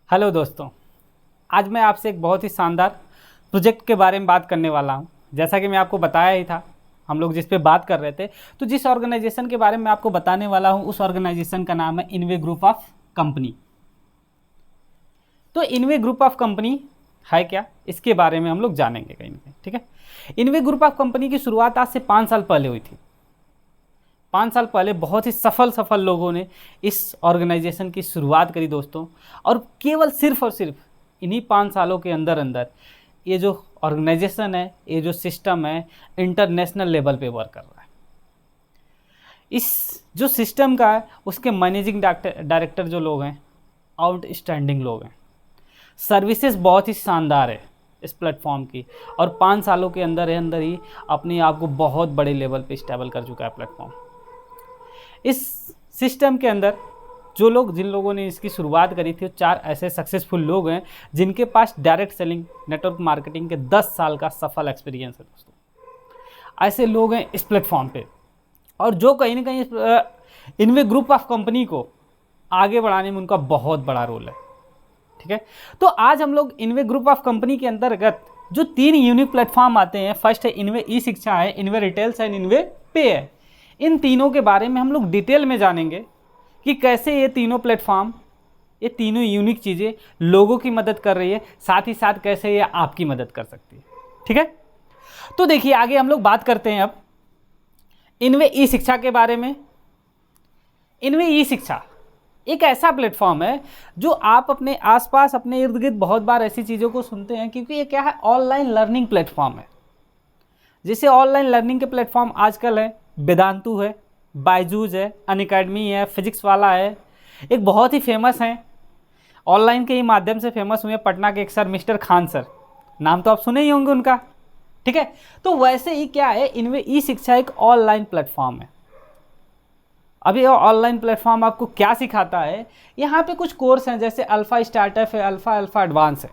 Hello दोस्तों, आज मैं आपसे एक बहुत ही शानदार प्रोजेक्ट के बारे में बात करने वाला हूं। जैसा कि मैं आपको बताया ही था, हम लोग जिस पे बात कर रहे थे, तो जिस ऑर्गेनाइजेशन के बारे में आपको बताने वाला हूं उस ऑर्गेनाइजेशन का नाम है इनवे ग्रुप ऑफ कंपनी। तो इनवे ग्रुप ऑफ कंपनी है क्या, इसके बारे में हम लोग जानेंगे कहीं ना कहीं। ठीक है, इनवे ग्रुप ऑफ कंपनी की शुरुआत आज से 5 साल पहले हुई थी। 5 साल पहले बहुत ही सफल लोगों ने इस ऑर्गेनाइजेशन की शुरुआत करी दोस्तों, और केवल सिर्फ और सिर्फ इन्हीं 5 सालों के अंदर अंदर ये जो ऑर्गेनाइजेशन है, ये जो सिस्टम है, इंटरनेशनल लेवल पे वर्क कर रहा है। इस जो सिस्टम का है उसके मैनेजिंग डायरेक्टर जो लोग हैं, आउटस्टैंडिंग लोग हैं। सर्विसेज बहुत ही शानदार है इस प्लेटफॉर्म की, और 5 सालों के अंदर ही अपने आप को बहुत बड़े लेवल पे स्टेबल कर चुका है प्लेटफॉर्म। इस सिस्टम के अंदर जिन लोगों ने इसकी शुरुआत करी थी, 4 ऐसे सक्सेसफुल लोग हैं जिनके पास डायरेक्ट सेलिंग, नेटवर्क मार्केटिंग के 10 साल का सफल एक्सपीरियंस है दोस्तों। ऐसे लोग हैं इस प्लेटफॉर्म पे, और जो कहीं ना कहीं इनवे ग्रुप ऑफ कंपनी को आगे बढ़ाने में उनका बहुत बड़ा रोल है। ठीक है, तो आज हम लोग इनवे ग्रुप ऑफ कंपनी के अंतर्गत जो 3 यूनिक प्लेटफॉर्म आते हैं, फर्स्ट है इनवे ई शिक्षा है, इनवे रिटेल्स है, इनवे पे है। इन तीनों के बारे में हम लोग डिटेल में जानेंगे कि कैसे ये तीनों प्लेटफॉर्म, ये तीनों यूनिक चीज़ें लोगों की मदद कर रही है, साथ ही साथ कैसे ये आपकी मदद कर सकती है। ठीक है, तो देखिए आगे हम लोग बात करते हैं अब इनवे ई शिक्षा के बारे में। इनवे ई शिक्षा एक ऐसा प्लेटफॉर्म है जो आप अपने आसपास, अपने इर्द गिर्द बहुत बार ऐसी चीज़ों को सुनते हैं, क्योंकि ये क्या है, ऑनलाइन लर्निंग प्लेटफॉर्म है। जैसे ऑनलाइन लर्निंग के प्लेटफॉर्म आजकल है, वेदांतु है, बायजूस है, अनअकैडमी है, फिजिक्स वाला है। एक बहुत ही फेमस हैं, ऑनलाइन के ही माध्यम से फेमस हुए पटना के एक सर, मिस्टर खान सर, नाम तो आप सुने ही होंगे उनका। ठीक है, तो वैसे ही क्या है, इनवे ई शिक्षा एक ऑनलाइन प्लेटफॉर्म है। अभी ऑनलाइन प्लेटफॉर्म आपको क्या सिखाता है, यहाँ पे कुछ कोर्स हैं, जैसे अल्फ़ा स्टार्टअप है, अल्फ़ा एडवांस है,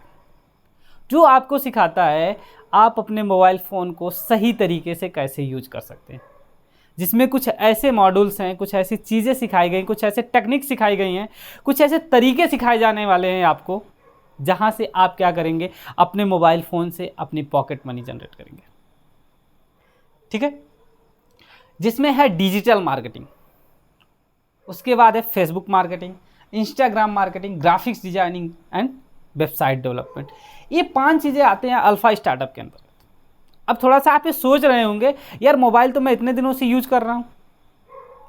जो आपको सिखाता है आप अपने मोबाइल फ़ोन को सही तरीके से कैसे यूज कर सकते हैं। जिसमें कुछ ऐसे मॉड्यूल्स हैं, कुछ ऐसी चीज़ें सिखाई गई, कुछ ऐसे टेक्निक सिखाई गई हैं, कुछ ऐसे तरीके सिखाए जाने वाले हैं आपको, जहाँ से आप क्या करेंगे, अपने मोबाइल फ़ोन से अपनी पॉकेट मनी जनरेट करेंगे। ठीक है, जिसमें है डिजिटल मार्केटिंग, उसके बाद है Facebook marketing, Instagram marketing, graphics designing and website development. ये 5 चीज़ें आते हैं अल्फ़ा स्टार्टअप के अंदर। अब थोड़ा सा आप ये सोच रहे होंगे, यार मोबाइल तो मैं इतने दिनों से यूज़ कर रहा हूँ।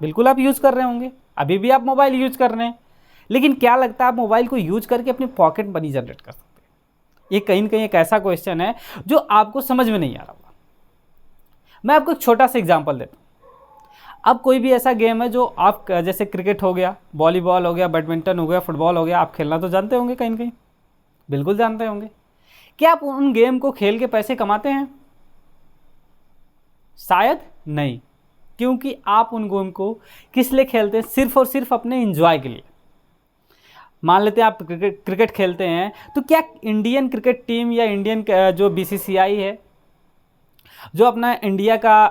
बिल्कुल आप यूज़ कर रहे होंगे, अभी भी आप मोबाइल यूज़ कर रहे हैं, लेकिन क्या लगता है आप मोबाइल को यूज़ करके अपनी पॉकेट मनी जनरेट कर सकते हैं? ये कहीं ना कहीं एक ऐसा क्वेश्चन है जो आपको समझ में नहीं आ रहा होगा। मैं आपको एक छोटा सा एग्जाम्पल देता हूँ। अब कोई भी ऐसा गेम है जो आप, जैसे क्रिकेट हो गया, वॉलीबॉल हो गया, बैडमिंटन हो गया, फुटबॉल हो गया, आप खेलना तो जानते होंगे कहीं ना कहीं, बिल्कुल जानते होंगे। क्या आप उन गेम को खेल के पैसे कमाते हैं? शायद नहीं, क्योंकि आप उन गेम को किस लिए खेलते हैं? सिर्फ और सिर्फ अपने एंजॉय के लिए। मान लेते हैं आप क्रिकेट खेलते हैं, तो क्या इंडियन क्रिकेट टीम या इंडियन जो बीसीसीआई है, जो अपना इंडिया का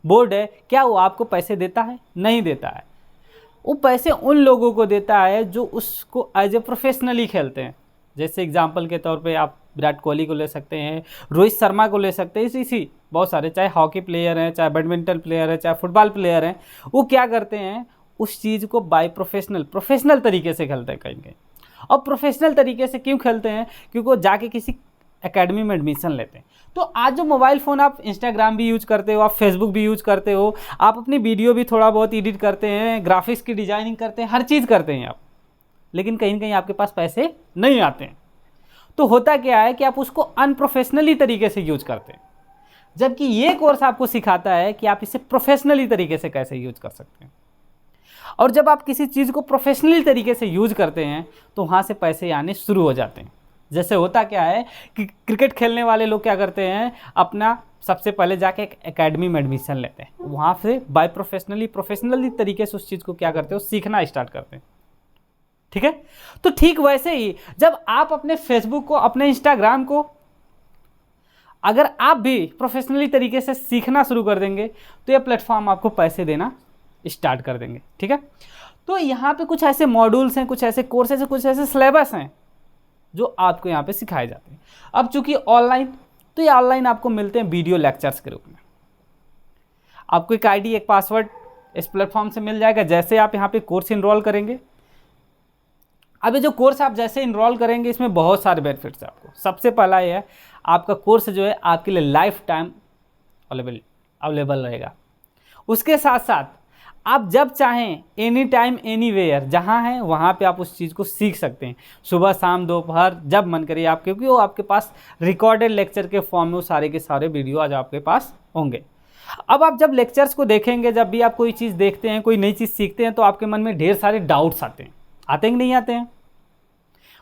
बोर्ड है, क्या वो आपको पैसे देता है? नहीं देता है। वो पैसे उन लोगों को देता है जो उसको एज ए प्रोफेशनली खेलते हैं। जैसे एग्जांपल के तौर पे आप विराट कोहली को ले सकते हैं, रोहित शर्मा को ले सकते हैं, इसी बहुत सारे, चाहे हॉकी प्लेयर हैं, चाहे बैडमिंटन प्लेयर है, चाहे फुटबॉल प्लेयर हैं। वो क्या करते हैं, उस चीज़ को बाय प्रोफेशनल तरीके से खेलते हैं कहीं कहीं। और प्रोफेशनल तरीके से क्यों खेलते हैं? क्योंकि वो जाके किसी एकेडमी में एडमिशन लेते हैं। तो आज जो मोबाइल फ़ोन, आप इंस्टाग्राम भी यूज करते हो, आप फेसबुक भी यूज करते हो, आप अपनी वीडियो भी थोड़ा बहुत एडिट करते हैं, ग्राफिक्स की डिजाइनिंग करते हैं, हर चीज़ करते हैं आप, लेकिन कहीं ना कहीं आपके पास पैसे नहीं आते हैं। तो होता क्या है कि आप उसको अनप्रोफेशनली तरीके से यूज करते हैं, जबकि ये कोर्स आपको सिखाता है कि आप इसे प्रोफेशनली तरीके से कैसे यूज कर सकते हैं। और जब आप किसी चीज़ को प्रोफेशनली तरीके से यूज करते हैं तो वहाँ से पैसे आने शुरू हो जाते हैं। जैसे होता क्या है कि क्रिकेट खेलने वाले लोग क्या करते हैं, अपना सबसे पहले जाके एक एकेडमी में एडमिशन लेते हैं, वहाँ से बाय प्रोफेशनली तरीके से उस चीज़ को क्या करते हो, सीखना स्टार्ट करते हैं। ठीक है, तो ठीक वैसे ही जब आप अपने फेसबुक को, अपने इंस्टाग्राम को, अगर आप भी प्रोफेशनली तरीके से सीखना शुरू कर देंगे, तो यह प्लेटफॉर्म आपको पैसे देना स्टार्ट कर देंगे। ठीक है, तो यहाँ पे कुछ ऐसे मॉड्यूल्स हैं, कुछ ऐसे कोर्सेज हैं, कुछ ऐसे सिलेबस हैं जो आपको यहाँ पे सिखाए जाते हैं। अब चूंकि ऑनलाइन, तो ये ऑनलाइन आपको मिलते हैं वीडियो लेक्चर्स के रूप में। आपको एक आईडी, एक पासवर्ड इस प्लेटफॉर्म से मिल जाएगा जैसे आप यहाँ पे कोर्स इनरोल करेंगे। अब ये जो कोर्स आप जैसे इनरोल करेंगे, इसमें बहुत सारे बेनिफिट्स हैं आपको। सबसे पहला ये है, आपका कोर्स जो है आपके लिए लाइफ टाइम अवेलेबल रहेगा। उसके साथ साथ आप जब चाहें एनी टाइम एनीवेयर, जहाँ हैं वहाँ पे आप उस चीज़ को सीख सकते हैं, सुबह शाम दोपहर जब मन करे आप, क्योंकि वो आपके पास रिकॉर्डेड लेक्चर के फॉर्म में वो सारे के सारे वीडियो आज आपके पास होंगे। अब आप जब लेक्चर्स को देखेंगे, जब भी आप कोई चीज़ देखते हैं, कोई नई चीज़ सीखते हैं, तो आपके मन में ढेर सारे डाउट्स आते हैं कि नहीं आते हैं?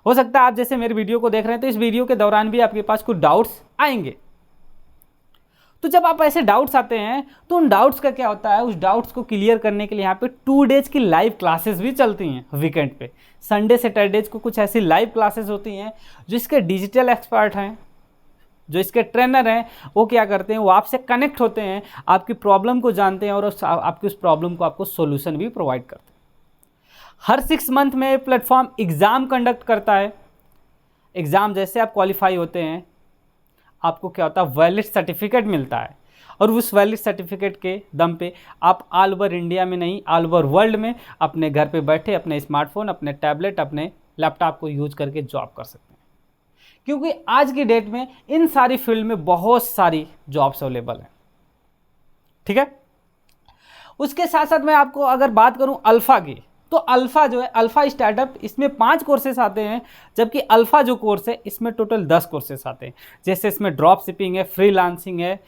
हो सकता है आप जैसे मेरे वीडियो को देख रहे हैं तो इस वीडियो के दौरान भी आपके पास कुछ डाउट्स आएंगे। तो जब आप ऐसे डाउट्स आते हैं तो उन डाउट्स का क्या होता है, उस डाउट्स को क्लियर करने के लिए यहाँ पे 2 डेज की लाइव क्लासेस भी चलती हैं वीकेंड पे। संडे सैटरडेज को कुछ ऐसी लाइव क्लासेस होती हैं जो इसके डिजिटल एक्सपर्ट हैं, जो इसके ट्रेनर हैं, वो क्या करते हैं, वो आपसे कनेक्ट होते हैं, आपकी प्रॉब्लम को जानते हैं और आपकी उस प्रॉब्लम को आपको सोल्यूशन भी प्रोवाइड करते हैं। हर 6 मंथ में प्लेटफॉर्म एग्ज़ाम कंडक्ट करता है। एग्ज़ाम जैसे आप क्वालिफाई होते हैं, आपको क्या होता है, वैलिड सर्टिफिकेट मिलता है, और उस वैलिड सर्टिफिकेट के दम पे आप ऑल ओवर इंडिया में नहीं, ऑल ओवर वर्ल्ड में अपने घर पे बैठे अपने स्मार्टफोन, अपने टैबलेट, अपने लैपटॉप को यूज करके जॉब कर सकते हैं। क्योंकि आज की डेट में इन सारी फील्ड में बहुत सारी जॉब्स अवेलेबल हैं। ठीक है, उसके साथ साथ मैं आपको अगर बात करूं अल्फ़ा की, तो अल्फ़ा जो है, अल्फ़ा स्टार्टअप, इसमें 5 कोर्सेस आते हैं, जबकि अल्फ़ा जो कोर्स है इसमें टोटल 10 कोर्सेस आते हैं। जैसे इसमें ड्रॉप शिपिंग है, फ्रीलांसिंग है,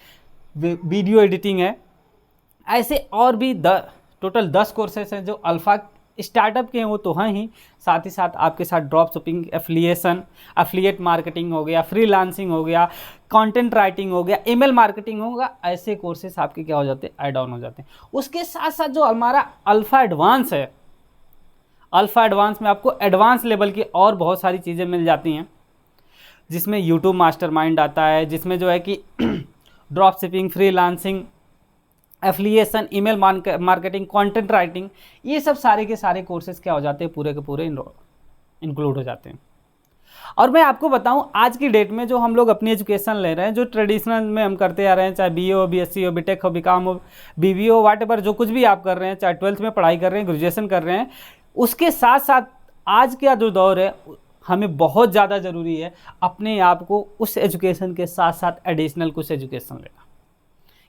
वीडियो एडिटिंग है, ऐसे और भी टोटल 10 कोर्सेस हैं जो अल्फ़ा स्टार्टअप के हैं, वो तो हैं ही, साथ ही साथ आपके साथ ड्रॉप शिपिंग, एफिलिएट मार्केटिंग हो गया, फ्रीलांसिंग हो गया, कंटेंट राइटिंग हो गया, ईमेल मार्केटिंग होगा, ऐसे कोर्सेस आपके क्या हो जाते हैं, ऐड ऑन हो जाते हैं। उसके साथ साथ जो हमारा अल्फ़ा एडवांस है, अल्फ़ा एडवांस में आपको एडवांस लेवल की और बहुत सारी चीज़ें मिल जाती हैं, जिसमें यूट्यूब मास्टरमाइंड आता है, जिसमें जो है कि drop shipping, freelancing, affiliation, email marketing, content writing, ये सब सारे के सारे कोर्सेज क्या हो जाते हैं, पूरे के पूरे इंक्लूड हो जाते हैं। और मैं आपको बताऊं, आज की डेट में जो हम लोग अपनी एजुकेशन ले रहे हैं, जो ट्रेडिशनल में हम करते आ रहे हैं, चाहे BA हो, BSc हो, BTech हो, BCom हो, BBA हो, व्हाटएवर, जो कुछ भी आप कर रहे हैं, चाहे 12th में पढ़ाई कर रहे हैं, ग्रेजुएशन कर रहे हैं, उसके साथ साथ आज का जो दौर है, हमें बहुत ज़्यादा ज़रूरी है अपने आप को उस एजुकेशन के साथ साथ एडिशनल कुछ एजुकेशन लेना।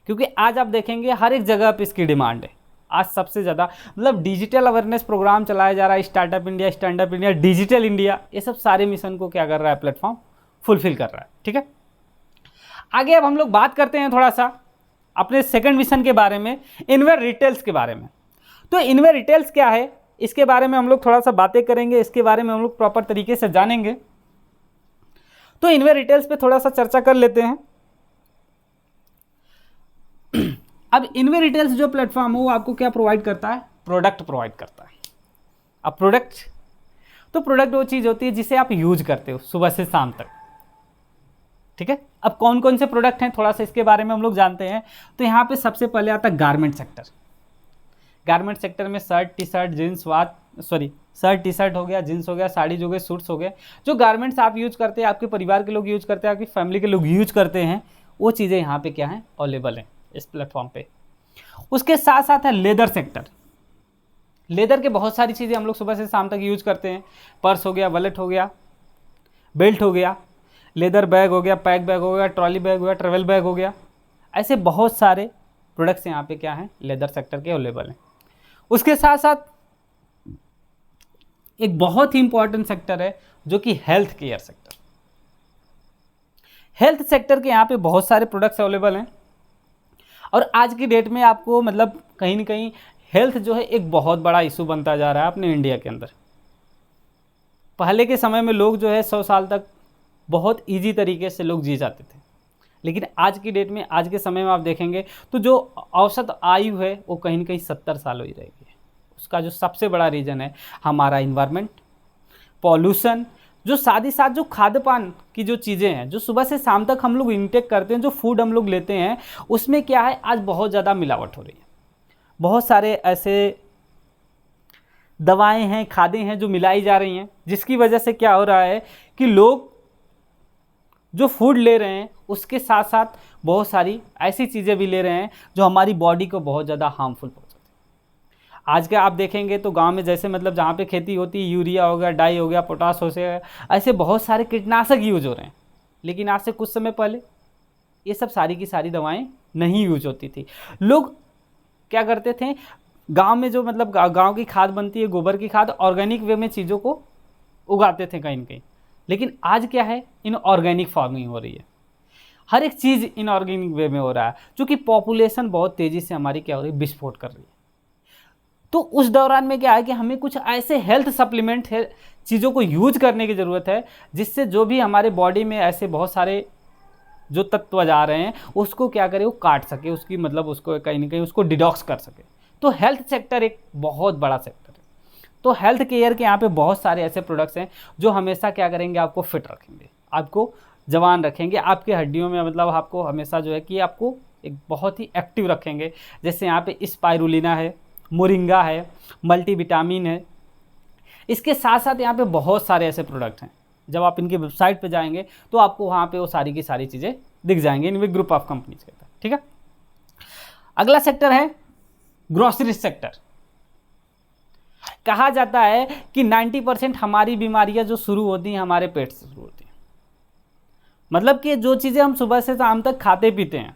क्योंकि आज आप देखेंगे हर एक जगह पे इसकी डिमांड है। आज सबसे ज़्यादा मतलब डिजिटल अवेयरनेस प्रोग्राम चलाया जा रहा है, startup India, stand up India, digital India, ये सब सारे मिशन को क्या कर रहा है, प्लेटफॉर्म फुलफिल कर रहा है। ठीक है, आगे अब हम लोग बात करते हैं थोड़ा सा अपने सेकंड मिशन के बारे में, इनवेयर रिटेल्स के बारे में। तो इनवेयर रिटेल्स क्या है, इसके बारे में हम लोग थोड़ा सा बातें करेंगे, इसके बारे में हम लोग प्रॉपर तरीके से जानेंगे। तो इनवेयर रिटेल्स पे थोड़ा सा चर्चा कर लेते हैं। अब इनवेयर रिटेल्स जो प्लेटफॉर्म है वो आपको क्या प्रोवाइड करता है, प्रोडक्ट प्रोवाइड करता है। अब प्रोडक्ट वो चीज़ होती है जिसे आप यूज करते हो सुबह से शाम तक। ठीक है, अब कौन कौन से प्रोडक्ट हैं, थोड़ा सा इसके बारे में हम लोग जानते हैं। तो यहाँ पे सबसे पहले आता है गारमेंट सेक्टर। गारमेंट सेक्टर में शर्ट टी शर्ट हो गया, जींस हो गया, साड़ीज हो गए, सूट्स हो गए, जो गारमेंट्स आप यूज करते हैं, आपके परिवार के लोग यूज करते हैं, आपकी फैमिली के लोग यूज करते हैं, वो चीज़ें यहाँ पे क्या हैं, अवेलेबल हैं इस प्लेटफॉर्म पे। उसके साथ साथ है लेदर सेक्टर। लेदर के बहुत सारी चीज़ें हम लोग सुबह से शाम तक यूज करते हैं। पर्स हो गया, वॉलेट हो गया, बेल्ट हो गया, लेदर बैग हो गया, पैक बैग हो गया, ट्रॉली बैग हो गया, ट्रेवल बैग हो गया, ऐसे बहुत सारे प्रोडक्ट्स यहाँ पे क्या हैं, लेदर सेक्टर के अवेलेबल हैं। उसके साथ साथ एक बहुत ही इंपॉर्टेंट सेक्टर है जो कि health care sector. Health sector के यहाँ पे बहुत सारे प्रोडक्ट्स अवेलेबल हैं, और आज की डेट में आपको मतलब कहीं ना कहीं हेल्थ जो है एक बहुत बड़ा इशू बनता जा रहा है अपने इंडिया के अंदर। पहले के समय में लोग जो है 100 साल तक बहुत इजी तरीके से लोग जी जाते थे, लेकिन आज की डेट में, आज के समय में आप देखेंगे तो जो औसत आयु है वो कहीं ना कहीं 70 साल ही रहेगी। उसका जो सबसे बड़ा रीज़न है हमारा इन्वायरमेंट, पॉल्यूशन, जो साथ ही साथ जो खाद्य पान की जो चीज़ें हैं, जो सुबह से शाम तक हम लोग इंटेक करते हैं, जो फूड हम लोग लेते हैं, उसमें क्या है, आज बहुत ज़्यादा मिलावट हो रही है। बहुत सारे ऐसे दवाएं हैं, खादें हैं जो मिलाई जा रही हैं, जिसकी वजह से क्या हो रहा है कि लोग जो फूड ले रहे हैं उसके साथ साथ बहुत सारी ऐसी चीज़ें भी ले रहे हैं जो हमारी बॉडी को बहुत ज़्यादा हार्मफुल पहुंचाती है। आज के आप देखेंगे तो गांव में जैसे मतलब जहाँ पे खेती होती है, यूरिया हो गया, डाई हो गया, पोटास हो गया, ऐसे बहुत सारे कीटनाशक यूज हो रहे हैं। लेकिन आज से कुछ समय पहले ये सब सारी की सारी दवाएं नहीं यूज होती थी। लोग क्या करते थे, गांव में जो मतलब गांव की खाद बनती है, गोबर की खाद, ऑर्गेनिक वे में चीज़ों को उगाते थे कहीं न कहीं। लेकिन आज क्या है, इनऑर्गेनिक फार्मिंग हो रही है, हर एक चीज़ इनऑर्गेनिक वे में हो रहा है, क्योंकि पॉपुलेशन बहुत तेज़ी से हमारी क्या हो रही है, विस्फोट कर रही है। तो उस दौरान में क्या है कि हमें कुछ ऐसे हेल्थ सप्लीमेंट है चीज़ों को यूज करने की ज़रूरत है, जिससे जो भी हमारे बॉडी में ऐसे बहुत सारे जो तत्व जा रहे हैं उसको क्या करे, वो काट सके, उसकी मतलब उसको कहीं ना कहीं उसको डिटॉक्स कर सके। तो हेल्थ सेक्टर एक बहुत बड़ा सेक्टर है। तो हेल्थ केयर के यहाँ पे बहुत सारे ऐसे प्रोडक्ट्स हैं जो हमेशा क्या करेंगे, आपको फिट रखेंगे, आपको जवान रखेंगे, आपके हड्डियों में मतलब आपको हमेशा जो है कि आपको एक बहुत ही एक्टिव रखेंगे। जैसे यहाँ पे स्पाइरुलिना है, मोरिंगा है, मल्टीविटामिन है। इसके साथ साथ यहाँ पे बहुत सारे ऐसे प्रोडक्ट हैं, जब आप इनकी वेबसाइट पे जाएंगे तो आपको वहाँ पे वो सारी की सारी चीज़ें दिख जाएंगी, इनवे ग्रुप ऑफ कंपनीज के तहत। ठीक है, अगला सेक्टर है ग्रोसरी सेक्टर। कहा जाता है कि 90% हमारी बीमारियां जो शुरू होती हैं हमारे पेट से शुरू होती हैं। मतलब कि जो चीज़ें हम सुबह से शाम तक खाते पीते हैं,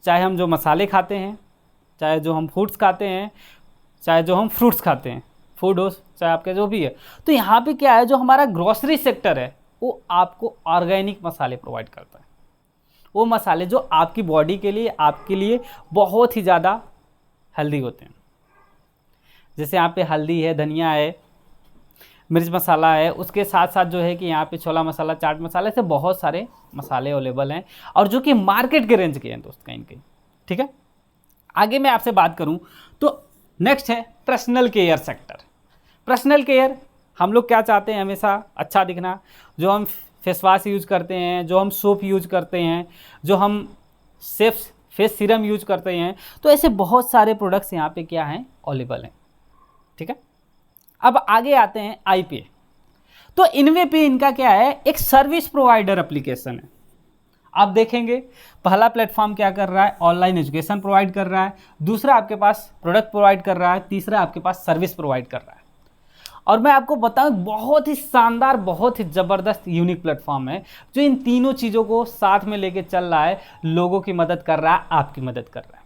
चाहे हम जो मसाले खाते हैं, चाहे जो हम फूड्स खाते हैं, चाहे जो हम फ्रूट्स खाते हैं, फूड हो चाहे आपके जो भी है, तो यहाँ पे क्या है, जो हमारा ग्रोसरी सेक्टर है वो आपको ऑर्गेनिक मसाले प्रोवाइड करता है। वो मसाले जो आपकी बॉडी के लिए, आपके लिए बहुत ही ज़्यादा हेल्दी होते हैं। जैसे यहाँ पे हल्दी है, धनिया है, मिर्च मसाला है, उसके साथ साथ जो है कि यहाँ पे छोला मसाला, चाट मसाला, ऐसे बहुत सारे मसाले अवेलेबल हैं और जो कि मार्केट के रेंज के हैं दोस्त कहीं कहीं। ठीक है, आगे मैं आपसे बात करूँ तो नेक्स्ट है personal care sector. Personal care हम लोग क्या चाहते हैं, हमेशा अच्छा दिखना। जो हम फेस वाश यूज करते हैं, जो हम सोप यूज करते हैं, जो हम सेफ फेस सीरम यूज करते हैं, तो ऐसे बहुत सारे प्रोडक्ट्स यहाँ पे क्या हैं, अवेलेबल हैं। ठीक है, अब आगे आते हैं आईपीए। तो इनवे पे इनका क्या है, एक सर्विस प्रोवाइडर एप्लीकेशन है। आप देखेंगे पहला प्लेटफॉर्म क्या कर रहा है, ऑनलाइन एजुकेशन प्रोवाइड कर रहा है, दूसरा आपके पास प्रोडक्ट प्रोवाइड कर रहा है, तीसरा आपके पास सर्विस प्रोवाइड कर रहा है। और मैं आपको बताऊं, बहुत ही शानदार, बहुत ही ज़बरदस्त यूनिक प्लेटफॉर्म है जो इन तीनों चीज़ों को साथ में लेके चल रहा है, लोगों की मदद कर रहा है, आपकी मदद कर रहा है।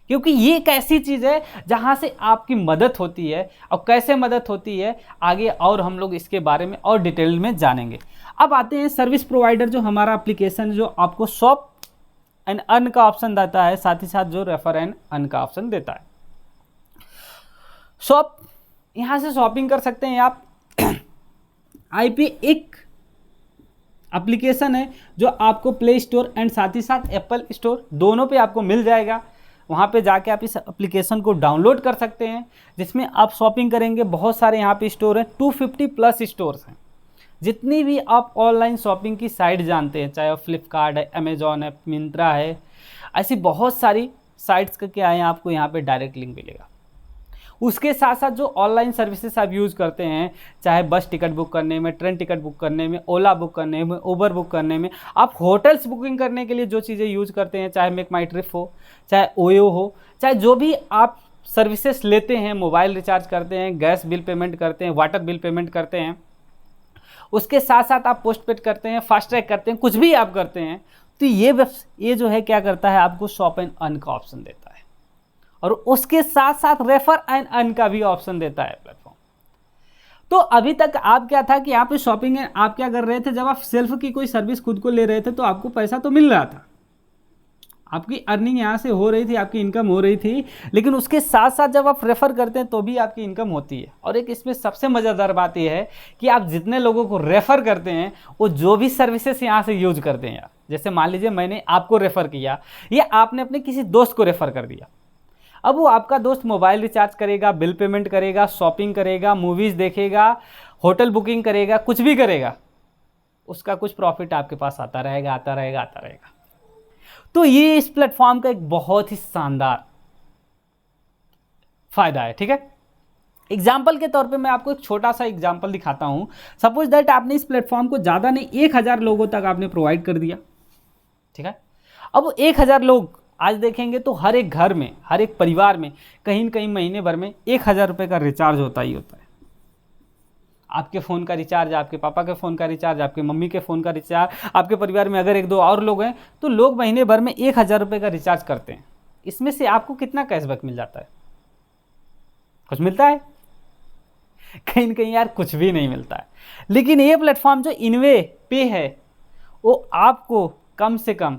क्योंकि ये एक ऐसी चीज़ है जहाँ से आपकी मदद होती है, और कैसे मदद होती है आगे और हम लोग इसके बारे में और डिटेल में जानेंगे। अब आते हैं सर्विस प्रोवाइडर, जो हमारा एप्लीकेशन जो आपको शॉप एंड अर्न का ऑप्शन देता है, साथ ही साथ जो रेफर एंड अर्न का ऑप्शन देता है। शॉप, यहाँ से शॉपिंग कर सकते हैं आप। आईपी एक एप्लीकेशन है जो आपको प्ले स्टोर एंड साथ ही साथ एप्पल स्टोर दोनों पे आपको मिल जाएगा। वहाँ पे जाके आप इस एप्लीकेशन को डाउनलोड कर सकते हैं, जिसमें आप शॉपिंग करेंगे। बहुत सारे यहाँ पे स्टोर हैं, 250 प्लस स्टोर्स हैं। जितनी भी आप ऑनलाइन शॉपिंग की साइट जानते हैं, चाहे फ्लिपकार्ट है, अमेजॉन है, मिंत्रा है, ऐसी बहुत सारी साइट्स का क्या है, आपको यहाँ पे डायरेक्ट लिंक मिलेगा। उसके साथ साथ जो ऑनलाइन सर्विसेज आप यूज़ करते हैं, चाहे बस टिकट बुक करने में, ट्रेन टिकट बुक करने में, ओला बुक करने में, उबर बुक करने में, आप होटल्स बुकिंग करने के लिए जो चीज़ें यूज़ करते हैं, चाहे मेक माई ट्रिप हो, चाहे ओयो हो, चाहे जो भी आप सर्विसेज लेते हैं, मोबाइल रिचार्ज करते हैं, गैस बिल पेमेंट करते हैं, वाटर बिल पेमेंट करते हैं, उसके साथ साथ आप पोस्ट पेड करते हैं, फास्ट ट्रैक करते हैं, कुछ भी आप करते हैं, तो ये जो है क्या करता है, आपको शॉप एंड अर्न का ऑप्शन देता है, और उसके साथ साथ रेफर एंड अर्न का भी ऑप्शन देता है प्लेटफॉर्म। तो अभी तक आप क्या था कि यहाँ पे शॉपिंग आप क्या कर रहे थे, जब आप सेल्फ की कोई सर्विस खुद को ले रहे थे तो आपको पैसा तो मिल रहा था, आपकी अर्निंग यहाँ से हो रही थी, आपकी इनकम हो रही थी, लेकिन उसके साथ साथ जब आप रेफर करते हैं तो भी आपकी इनकम होती है। और एक इसमें सबसे मज़ेदार बात यह है कि आप जितने लोगों को रेफ़र करते हैं वो जो भी सर्विसेज यहाँ से यूज करते हैं, जैसे मान लीजिए मैंने आपको रेफ़र किया, या आपने अपने किसी दोस्त को रेफ़र कर दिया, अब वो आपका दोस्त मोबाइल रिचार्ज करेगा, बिल पेमेंट करेगा, शॉपिंग करेगा, मूवीज़ देखेगा, होटल बुकिंग करेगा, कुछ भी करेगा, उसका कुछ प्रॉफिट आपके पास आता रहेगा, आता रहेगा, आता रहेगा। तो ये इस प्लेटफॉर्म का एक बहुत ही शानदार फ़ायदा है। ठीक है, एग्जाम्पल के तौर पे मैं आपको एक छोटा सा एग्जाम्पल दिखाता हूँ। सपोज दैट आपने इस प्लेटफॉर्म को ज़्यादा नहीं 1000 लोगों तक आपने प्रोवाइड कर दिया। ठीक है, अब 1000 लोग आज देखेंगे तो हर एक घर में, हर एक परिवार में कहीं न कहीं महीने भर में 1000 रुपये का रिचार्ज होता ही होता है। आपके फ़ोन का रिचार्ज, आपके पापा के फ़ोन का रिचार्ज, आपके मम्मी के फ़ोन का रिचार्ज, आपके परिवार में अगर 1-2 और लोग हैं तो लोग महीने भर में 1000 रुपये का रिचार्ज करते हैं। इसमें से आपको कितना कैशबैक मिल जाता है? कुछ मिलता है? कहीं न कहीं यार कुछ भी नहीं मिलता है। लेकिन ये प्लेटफॉर्म जो इनवे पे है वो आपको कम से कम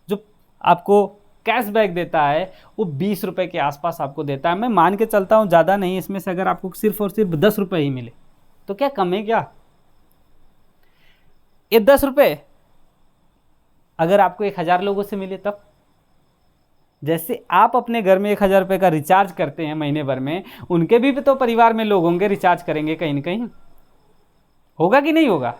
जो आपको कैशबैक देता है वो 20 रुपये के आसपास आपको देता है। मैं मान के चलता हूँ ज़्यादा नहीं, इसमें से अगर आपको सिर्फ और सिर्फ 10 रुपये ही मिले तो क्या कम है क्या? ये 10 रुपये अगर आपको 1000 लोगों से मिले तब, जैसे आप अपने घर में 1000 रुपये का रिचार्ज करते हैं महीने भर में, उनके भी तो परिवार में लोग होंगे, रिचार्ज करेंगे कहीं ना कहीं, होगा कि नहीं होगा?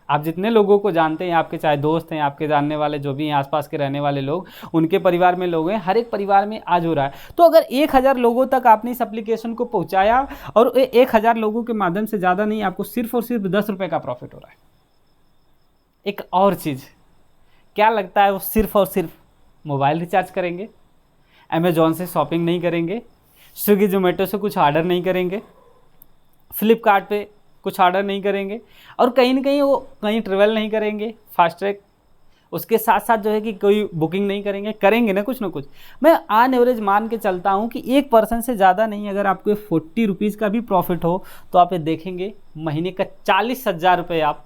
आप जितने लोगों को जानते हैं, आपके चाहे दोस्त हैं, आपके जानने वाले जो भी हैं, आसपास के रहने वाले लोग, उनके परिवार में लोग हैं, हर एक परिवार में आज हो रहा है। तो अगर 1000 लोगों तक आपने इस एप्लीकेशन को पहुंचाया और 1000 लोगों के माध्यम से ज़्यादा नहीं, आपको सिर्फ और सिर्फ 10 रुपये का प्रॉफिट हो रहा है। एक और चीज़ क्या लगता है, वो सिर्फ और सिर्फ मोबाइल रिचार्ज करेंगे, अमेजॉन से शॉपिंग नहीं करेंगे, स्विगी जोमेटो से कुछ ऑर्डर नहीं करेंगे, फ्लिपकार्ट पे कुछ ऑर्डर नहीं करेंगे, और कहीं ना कहीं वो कहीं ट्रेवल नहीं करेंगे फास्ट ट्रैक, उसके साथ साथ जो है कि कोई बुकिंग नहीं करेंगे, करेंगे ना कुछ ना कुछ। मैं ऑन एवरेज मान के चलता हूँ कि 1% से ज़्यादा नहीं, अगर आपको 40 रुपीज़ का भी प्रॉफिट हो तो आप ये देखेंगे महीने का 40,000 रुपये आप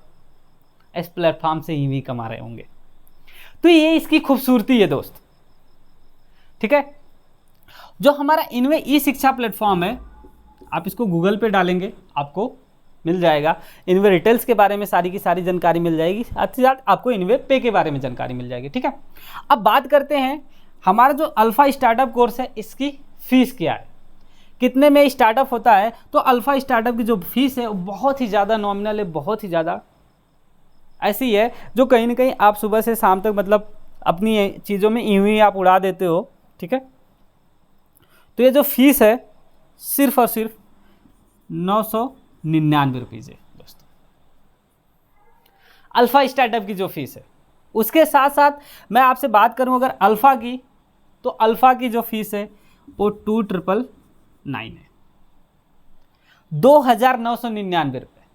इस प्लेटफॉर्म से ही भी कमा रहे होंगे। तो ये इसकी खूबसूरती है दोस्त। ठीक है, जो हमारा इनवे ई शिक्षा प्लेटफॉर्म है, आप इसको गूगल पे डालेंगे आपको मिल जाएगा। इनवे रिटेल्स के बारे में सारी की सारी जानकारी मिल जाएगी, साथ ही साथ आपको इनवे पे के बारे में जानकारी मिल जाएगी। ठीक है, अब बात करते हैं हमारा जो अल्फा स्टार्टअप कोर्स है, इसकी फीस क्या है, कितने में स्टार्टअप होता है। तो अल्फा स्टार्टअप की जो फीस है वो बहुत ही ज़्यादा नॉमिनल है, बहुत ही ज़्यादा ऐसी है जो कहीं ना कहीं आप सुबह से शाम तक मतलब अपनी चीज़ों में यूं ही आप उड़ा देते हो। ठीक है, तो ये जो फीस है सिर्फ और सिर्फ 999 रुपीज़ है दोस्तों, अल्फा स्टार्टअप की जो फीस है। उसके साथ साथ मैं आपसे बात करूं अगर अल्फा की, तो अल्फा की जो फीस है वो 2999 है, 2999 रुपये।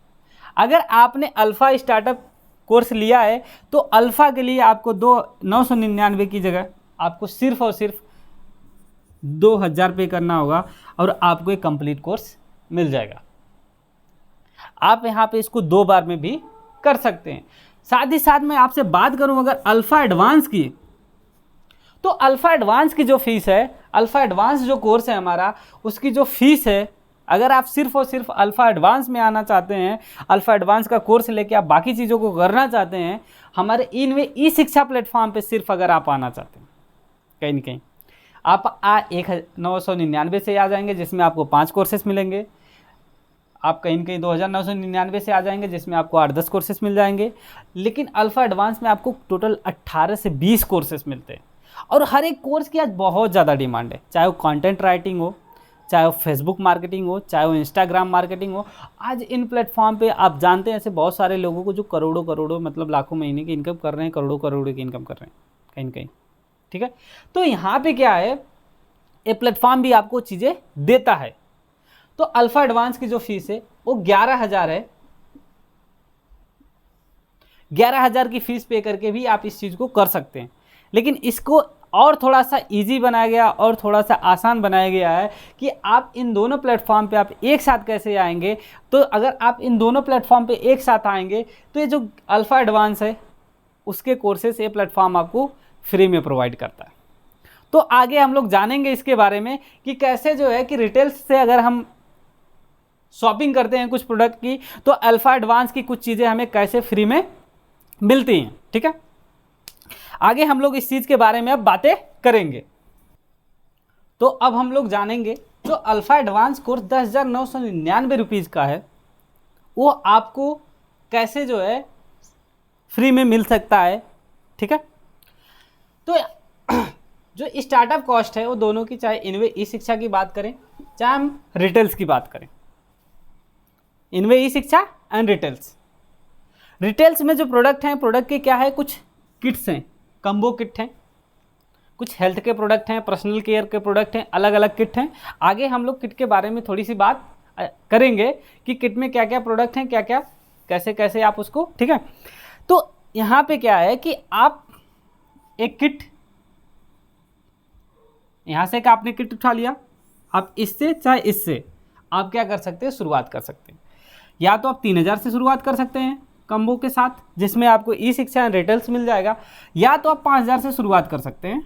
अगर आपने अल्फा स्टार्टअप कोर्स लिया है तो अल्फा के लिए आपको 999 की जगह आपको सिर्फ और सिर्फ 2000 पे करना होगा और आपको एक कंप्लीट कोर्स मिल जाएगा। आप यहाँ पे इसको 2 बार में भी कर सकते हैं। साथ ही साथ मैं आपसे बात करूं अगर अल्फा एडवांस की, तो अल्फा एडवांस की जो फीस है, अल्फा एडवांस जो कोर्स है हमारा, उसकी जो फीस है, अगर आप सिर्फ और सिर्फ अल्फा एडवांस में आना चाहते हैं, अल्फा एडवांस का कोर्स लेके आप बाकी चीज़ों को करना चाहते हैं, हमारे इनवे ई शिक्षा प्लेटफॉर्म पे सिर्फ अगर आप आना चाहते हैं, कहीं ना कहीं आप 1999 से आ जाएंगे जिसमें आपको 5 कोर्सेस मिलेंगे। आप कहीं ना कहीं 2999 से आ जाएंगे जिसमें आपको 8-10 कोर्सेस मिल जाएंगे। लेकिन अल्फा एडवांस में आपको टोटल 18 से 20 कोर्सेस मिलते हैं और हर एक कोर्स की आज बहुत ज़्यादा डिमांड है, चाहे वो कंटेंट राइटिंग हो, चाहे वो फेसबुक मार्केटिंग हो, चाहे वो इंस्टाग्राम मार्केटिंग हो। आज इन प्लेटफॉर्म पे आप जानते हैं ऐसे बहुत सारे लोगों को जो करोड़ों करोड़ों मतलब लाखों महीने की इनकम कर रहे हैं, करोड़ों करोड़ों की इनकम कर रहे हैं कहीं ना कहीं। ठीक है, तो यहाँ पे क्या है, ये प्लेटफॉर्म भी आपको चीज़ें देता है। तो अल्फा एडवांस की जो फीस है वो 11,000 है, 11,000 की फीस पे करके भी आप इस चीज़ को कर सकते हैं। लेकिन इसको और थोड़ा सा इजी बनाया गया और थोड़ा सा आसान बनाया गया है कि आप इन दोनों प्लेटफॉर्म पे आप एक साथ कैसे आएंगे। तो अगर आप इन दोनों प्लेटफॉर्म पे एक साथ आएंगे तो ये जो अल्फा एडवांस है उसके कोर्सेस ये प्लेटफॉर्म आपको फ्री में प्रोवाइड करता है। तो आगे हम लोग जानेंगे इसके बारे में कि कैसे जो है कि रिटेल्स से अगर हम शॉपिंग करते हैं कुछ प्रोडक्ट की, तो अल्फा एडवांस की कुछ चीज़ें हमें कैसे फ्री में मिलती हैं। ठीक है, आगे हम लोग इस चीज़ के बारे में अब बातें करेंगे। तो अब हम लोग जानेंगे जो अल्फा एडवांस कोर्स 10,999 रुपीज़ का है वो आपको कैसे जो है फ्री में मिल सकता है। ठीक है, तो जो स्टार्टअप कॉस्ट है वो दोनों की, चाहे इनवे ई शिक्षा की बात करें चाहे हम रिटेल्स की बात करें, इनवे ई शिक्षा एंड रिटेल्स। रिटेल्स में जो प्रोडक्ट हैं, प्रोडक्ट के क्या है, कुछ किट्स हैं, कम्बो किट हैं, कुछ हेल्थ के प्रोडक्ट हैं, पर्सनल केयर के प्रोडक्ट हैं, अलग अलग किट हैं। आगे हम लोग किट के बारे में थोड़ी सी बात करेंगे कि किट में क्या क्या प्रोडक्ट हैं, क्या क्या कैसे कैसे आप उसको, ठीक है। तो यहाँ पे क्या है कि आप एक किट, यहाँ से आपने किट उठा लिया, आप इससे चाहे इससे आप क्या कर सकते हैं, शुरुआत कर सकते हैं। या तो आप 3000 से शुरुआत कर सकते हैं कम्बो के साथ, जिसमें आपको ई शिक्षा एंड रिटेल्स मिल जाएगा, या तो आप 5000 से शुरुआत कर सकते हैं,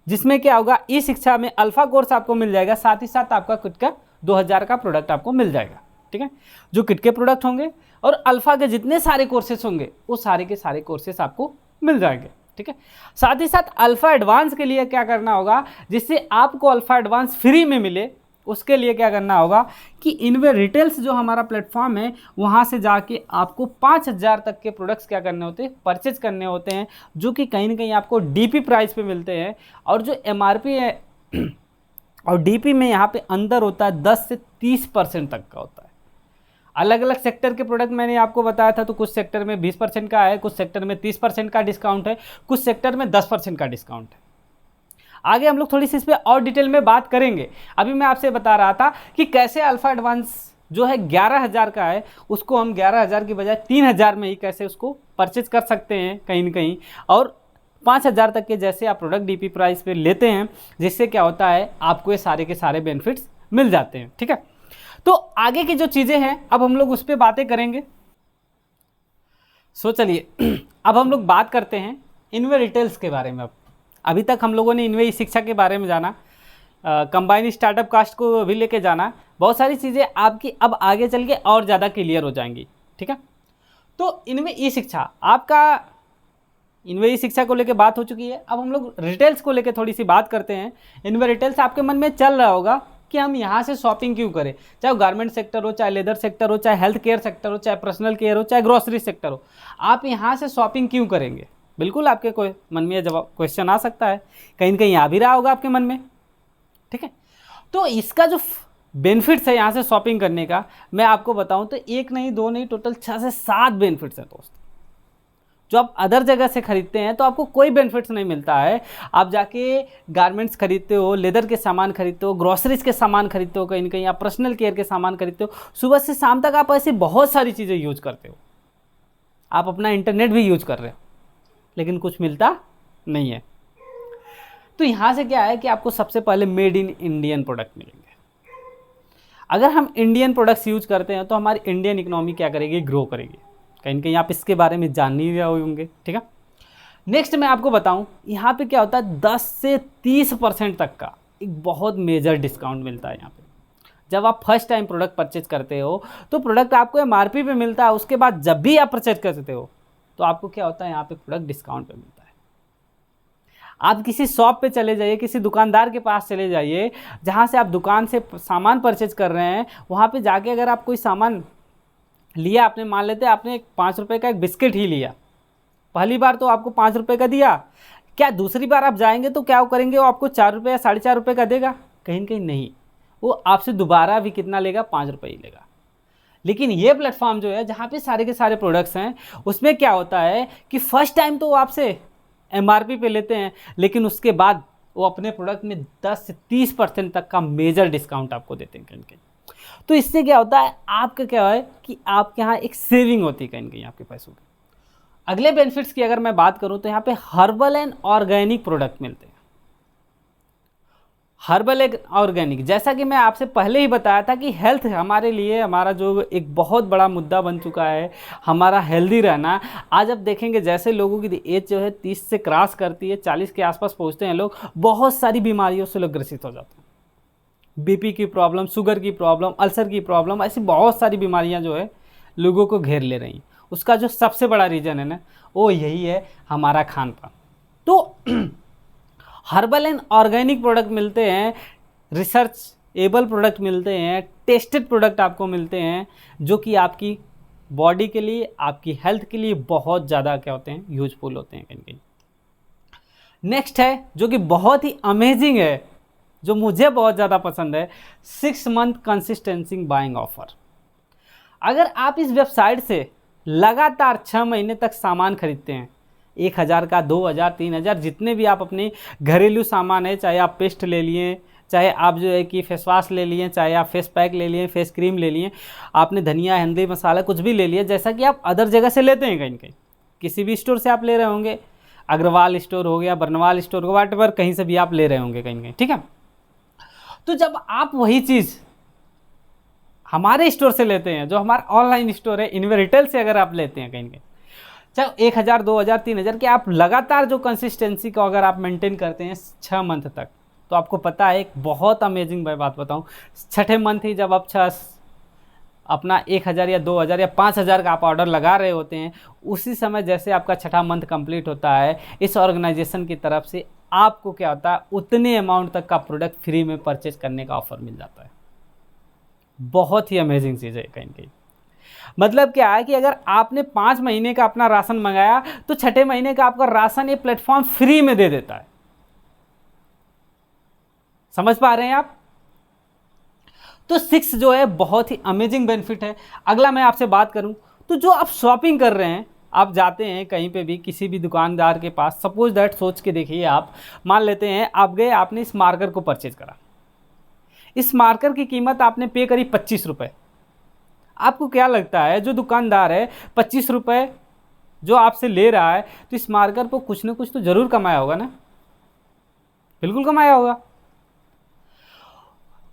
जिसमें क्या होगा, ई शिक्षा में अल्फा कोर्स आपको मिल जाएगा, साथ ही साथ आपका किट का 2000 का प्रोडक्ट आपको मिल जाएगा, ठीक है। जो किट के प्रोडक्ट होंगे और अल्फा के जितने सारे कोर्सेस होंगे वो सारे के सारे कोर्सेस आपको मिल जाएंगे, ठीक है। साथ ही साथ अल्फा एडवांस के लिए क्या करना होगा, जिससे आपको अल्फा एडवांस फ्री में मिले, उसके लिए क्या करना होगा कि इनवे रिटेल्स जो हमारा प्लेटफॉर्म है वहाँ से जाके आपको 5000 तक के प्रोडक्ट्स क्या करने होते हैं, परचेज करने होते हैं, जो कि कहीं ना कहीं आपको डीपी प्राइस पे मिलते हैं। और जो एमआरपी है और डीपी में यहाँ पे अंदर होता है 10 से 30% तक का होता है। अलग अलग सेक्टर के प्रोडक्ट मैंने आपको बताया था, तो कुछ सेक्टर में 20% का है, कुछ सेक्टर में 30% का डिस्काउंट है, कुछ सेक्टर में 10% का डिस्काउंट है। आगे हम लोग थोड़ी सी इस पर और डिटेल में बात करेंगे। अभी मैं आपसे बता रहा था कि कैसे अल्फा एडवांस जो है 11000 का है, उसको हम 11000 की बजाय 3000 में ही कैसे उसको परचेज कर सकते हैं कहीं ना कहीं, और 5000 तक के जैसे आप प्रोडक्ट डीपी प्राइस पे लेते हैं, जिससे क्या होता है आपको ये सारे के सारे बेनिफिट्स मिल जाते हैं, ठीक है। तो आगे की जो चीज़ें हैं अब हम लोग उस पर बातें करेंगे। सो चलिए अब हम लोग बात करते हैं इनवे रिटेल्स के बारे में। अभी तक हम लोगों ने इनवे शिक्षा के बारे में जाना, कंबाइन स्टार्टअप कास्ट को भी लेके जाना, बहुत सारी चीज़ें आपकी अब आगे चल के और ज़्यादा क्लियर हो जाएंगी, ठीक है। तो इनवे ई शिक्षा, आपका इनवे ई शिक्षा को लेके बात हो चुकी है। अब हम लोग रिटेल्स को लेके थोड़ी सी बात करते हैं। इनवे रिटेल्स आपके मन में चल रहा होगा कि हम यहाँ से शॉपिंग क्यों करें, चाहे वो गारमेंट सेक्टर हो, चाहे लेदर सेक्टर हो, चाहे हेल्थ केयर सेक्टर हो, चाहे पर्सनल केयर हो, चाहे ग्रोसरी सेक्टर हो, आप यहाँ से शॉपिंग क्यों करेंगे। बिल्कुल आपके कोई मन में जवाब क्वेश्चन आ सकता है, कहीं ना कहीं आ भी रहा होगा आपके मन में, ठीक है। तो इसका जो बेनिफिट्स है यहाँ से शॉपिंग करने का, मैं आपको बताऊँ तो एक नहीं दो नहीं, टोटल 6 से 7 बेनिफिट्स हैं दोस्त। जो आप अदर जगह से खरीदते हैं तो आपको कोई बेनिफिट्स नहीं मिलता है। आप जाके गारमेंट्स खरीदते हो, लेदर के सामान खरीदते हो, ग्रोसरीज के सामान खरीदते हो, कहीं ना कहीं आप पर्सनल केयर के सामान खरीदते हो, सुबह से शाम तक आप ऐसी बहुत सारी चीज़ें यूज करते हो, आप अपना इंटरनेट भी यूज कर रहे हो, लेकिन कुछ मिलता नहीं है। तो यहाँ से क्या है कि आपको सबसे पहले मेड इन इंडियन प्रोडक्ट मिलेंगे। अगर हम इंडियन प्रोडक्ट्स यूज करते हैं तो हमारी इंडियन इकोनॉमी क्या करेगी, ग्रो करेगी। कहीं ना कहीं आप इसके बारे में जान ही रहे होंगे, ठीक है। नेक्स्ट मैं आपको बताऊं, यहाँ पे क्या होता है 10 से 30% तक का एक बहुत मेजर डिस्काउंट मिलता है यहाँ पे। जब आप फर्स्ट टाइम प्रोडक्ट परचेज करते हो तो प्रोडक्ट आपको एमआरपी पे मिलता है, उसके बाद जब भी आप परचेज करते हो तो आपको क्या होता है, यहाँ पे प्रोडक्ट डिस्काउंट पे मिलता है। आप किसी शॉप पे चले जाइए, किसी दुकानदार के पास चले जाइए, जहाँ से आप दुकान से सामान परचेज कर रहे हैं, वहाँ पे जाके अगर आप कोई सामान लिया, आपने मान लेते हैं आपने 5 रुपये का एक बिस्किट ही लिया, पहली बार तो आपको 5 रुपये का दिया, क्या दूसरी बार आप जाएंगे तो क्या वो करेंगे, वो आपको 4 रुपये या 4.5 रुपये का देगा, कहीं कहीं नहीं, वो आपसे दोबारा भी कितना लेगा, 5 रुपये ही लेगा। लेकिन ये प्लेटफॉर्म जो है जहाँ पे सारे के सारे प्रोडक्ट्स हैं, उसमें क्या होता है कि फर्स्ट टाइम तो वो आपसे एमआरपी पे लेते हैं, लेकिन उसके बाद वो अपने प्रोडक्ट में 10 से 30% तक का मेजर डिस्काउंट आपको देते हैं कहीं कहीं। तो इससे क्या होता है, आपका क्या है कि आपके यहाँ एक सेविंग होती है कहीं कहीं आपके पैसों की। अगले बेनिफिट्स की अगर मैं बात करूँ तो यहाँ पे हर्बल एंड ऑर्गेनिक प्रोडक्ट मिलते हैं। हर्बल एंड ऑर्गेनिक, जैसा कि मैं आपसे पहले ही बताया था कि हेल्थ हमारे लिए, हमारा जो एक बहुत बड़ा मुद्दा बन चुका है, हमारा हेल्दी रहना। आज आप देखेंगे जैसे लोगों की एज जो है 30 से क्रॉस करती है, 40 के आसपास पहुँचते हैं लोग, बहुत सारी बीमारियों से लोग ग्रसित हो जाते हैं। बीपी की प्रॉब्लम, शुगर की प्रॉब्लम, अल्सर की प्रॉब्लम, ऐसी बहुत सारी बीमारियां जो है लोगों को घेर ले रही हैं। उसका जो सबसे बड़ा रीज़न है ना, वो यही है हमारा खान पान। तो हर्बल एंड ऑर्गेनिक प्रोडक्ट मिलते हैं, रिसर्च एबल प्रोडक्ट मिलते हैं, टेस्टेड प्रोडक्ट आपको मिलते हैं, जो कि आपकी बॉडी के लिए, आपकी हेल्थ के लिए बहुत ज़्यादा क्या होते हैं, यूजफुल होते हैं कहीं कहीं। नेक्स्ट है जो कि बहुत ही अमेजिंग है, जो मुझे बहुत ज़्यादा पसंद है, 6 मंथ कंसिस्टेंसी बाइंग ऑफर। अगर आप इस वेबसाइट से लगातार 6 महीने तक सामान खरीदते हैं, 1000 का, 2000, 3000, जितने भी आप अपने घरेलू सामान है, चाहे आप पेस्ट ले लिए, चाहे आप जो है कि फेस वॉश ले लिए, चाहे आप फेस पैक ले लिए, फेस क्रीम ले लिए, आपने धनिया, हल्दी, मसाला कुछ भी ले लिया, जैसा कि आप अदर जगह से लेते हैं, कहीं कहीं किसी भी स्टोर से आप ले रहे होंगे, अग्रवाल स्टोर हो गया, बर्नवाल स्टोर हो, व्हाटएवर कहीं से भी आप ले रहे होंगे कहीं कहीं, ठीक है। तो जब आप वही चीज़ हमारे स्टोर से लेते हैं, जो हमारा ऑनलाइन स्टोर है, इनवे रिटेल से अगर आप लेते हैं कहीं कहीं, चाहे 1000, 2000, 3000 के, आप लगातार जो कंसिस्टेंसी को अगर आप मेंटेन करते हैं 6 मंथ तक, तो आपको पता है एक बहुत अमेजिंग बात बताऊं, छठे मंथ ही जब आप अपना 1000 या 2000 या 5000 का आप ऑर्डर लगा रहे होते हैं, उसी समय जैसे आपका छठा मंथ कंप्लीट होता है, इस ऑर्गेनाइजेशन की तरफ से आपको क्या होता है, उतने अमाउंट तक का प्रोडक्ट फ्री में परचेज करने का ऑफर मिल जाता है। बहुत ही अमेजिंग चीज़ है कहीं कहीं। मतलब क्या है कि अगर आपने 5 महीने का अपना राशन मंगाया, तो छठे महीने का आपका राशन ये प्लेटफॉर्म फ्री में दे देता है। समझ पा रहे हैं आप? तो 6 जो है बहुत ही अमेजिंग बेनिफिट है। अगला मैं आपसे बात करूं, तो जो आप शॉपिंग कर रहे हैं, आप जाते हैं कहीं पे भी किसी भी दुकानदार के पास, सपोज दैट, सोच के देखिए, आप मान लेते हैं आप गए, आपने इस मार्कर को परचेज करा, इस मार्कर की कीमत आपने पे करी 25 रुपये। आपको क्या लगता है, जो दुकानदार है 25 रुपये जो आपसे ले रहा है, तो इस मार्कर पर कुछ ना कुछ तो ज़रूर कमाया होगा ना? बिल्कुल कमाया होगा।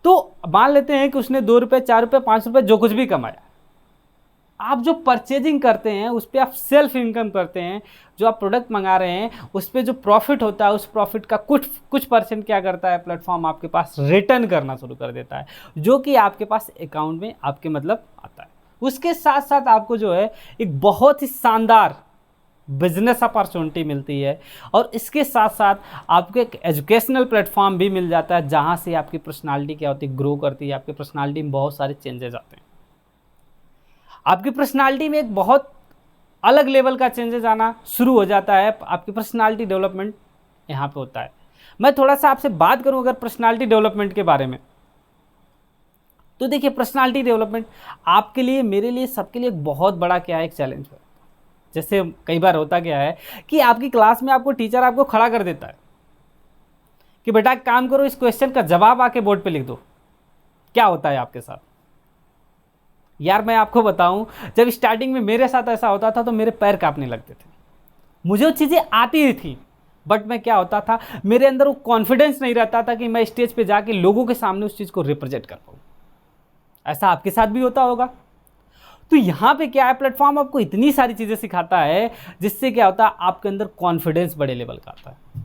तो मान लेते हैं कि उसने 2 रुपये, 4 रुपये, 5 रुपये, जो कुछ भी कमाया, आप जो परचेजिंग करते हैं उस पर आप सेल्फ इनकम करते हैं, जो आप प्रोडक्ट मंगा रहे हैं उस पर जो प्रॉफिट होता है, उस प्रॉफिट का कुछ परसेंट क्या करता है, प्लेटफॉर्म आपके पास रिटर्न करना शुरू कर देता है, जो कि आपके पास अकाउंट में आपके मतलब आता है। उसके साथ साथ आपको जो है एक बहुत ही शानदार बिजनेस अपॉर्चुनिटी मिलती है, और इसके साथ साथ आपको एक एजुकेशनल प्लेटफॉर्म भी मिल जाता है, जहाँ से आपकी पर्सनालिटी क्या होती है, ग्रो करती है। आपकी पर्सनालिटी में बहुत सारे चेंजेस आते हैं, आपकी पर्सनालिटी में एक बहुत अलग लेवल का चेंजेस आना शुरू हो जाता है। आपकी पर्सनालिटी डेवलपमेंट यहाँ पे होता है। मैं थोड़ा सा आपसे बात करूँ अगर पर्सनालिटी डेवलपमेंट के बारे में, तो देखिए पर्सनालिटी डेवलपमेंट आपके लिए, मेरे लिए, सबके लिए एक बहुत बड़ा क्या है, एक चैलेंज है। जैसे कई बार होता क्या है कि आपकी क्लास में आपको टीचर आपको खड़ा कर देता है कि बेटा एक काम करो, इस क्वेश्चन का जवाब आके बोर्ड पे लिख दो। क्या होता है आपके साथ? यार मैं आपको बताऊं, जब स्टार्टिंग में मेरे साथ ऐसा होता था तो मेरे पैर कांपने लगते थे। मुझे वो चीज़ें आती ही थी, बट मैं क्या होता था, मेरे अंदर वो कॉन्फिडेंस नहीं रहता था कि मैं स्टेज पे जाके लोगों के सामने उस चीज़ को रिप्रेजेंट कर पाऊँ। ऐसा आपके साथ भी होता होगा। तो यहाँ पे क्या है, प्लेटफॉर्म आपको इतनी सारी चीज़ें सिखाता है, जिससे क्या होता है, आपके अंदर कॉन्फिडेंस बड़े लेवल का आता है,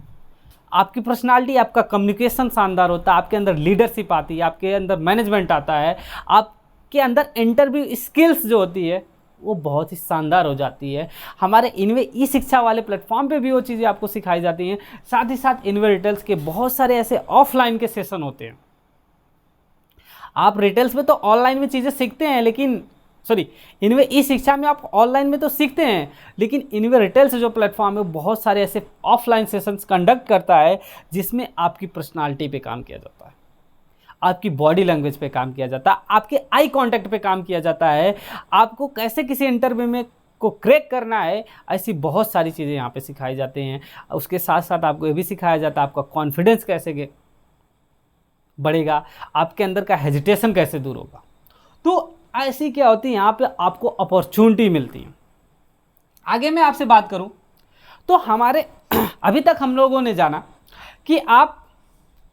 आपकी पर्सनालिटी, आपका कम्युनिकेशन शानदार होता है, आपके अंदर लीडरशिप आती है, आपके अंदर मैनेजमेंट आता है, आपके अंदर इंटरव्यू स्किल्स जो होती है वो बहुत ही शानदार हो जाती है। हमारे इनवे ई शिक्षा वाले प्लेटफॉर्म पे भी वो चीज़ें आपको सिखाई जाती हैं। साथ ही साथ इनवे रिटेल्स के बहुत सारे ऐसे ऑफलाइन के सेशन होते हैं। आप रिटेल्स में तो ऑनलाइन में चीज़ें सीखते हैं, लेकिन इनवे ई शिक्षा में आप ऑनलाइन में तो सीखते हैं, लेकिन इनवे रिटेल्स जो प्लेटफॉर्म है बहुत सारे ऐसे ऑफलाइन सेशंस कंडक्ट करता है, जिसमें आपकी पर्सनालिटी पे काम किया जाता है, आपकी बॉडी लैंग्वेज पे काम किया जाता है, आपके आई कांटेक्ट पे काम किया जाता है, आपको कैसे किसी इंटरव्यू में को क्रैक करना है, ऐसी बहुत सारी चीज़ें यहाँ पे सिखाई जाती हैं। उसके साथ साथ आपको ये भी सिखाया जाता है आपका कॉन्फिडेंस कैसे बढ़ेगा, आपके अंदर का हेजिटेशन कैसे दूर होगा। तो ऐसी क्या होती है, यहाँ पे आपको अपॉर्चुनिटी मिलती है। आगे मैं आपसे बात करूँ तो हमारे अभी तक हम लोगों ने जाना कि आप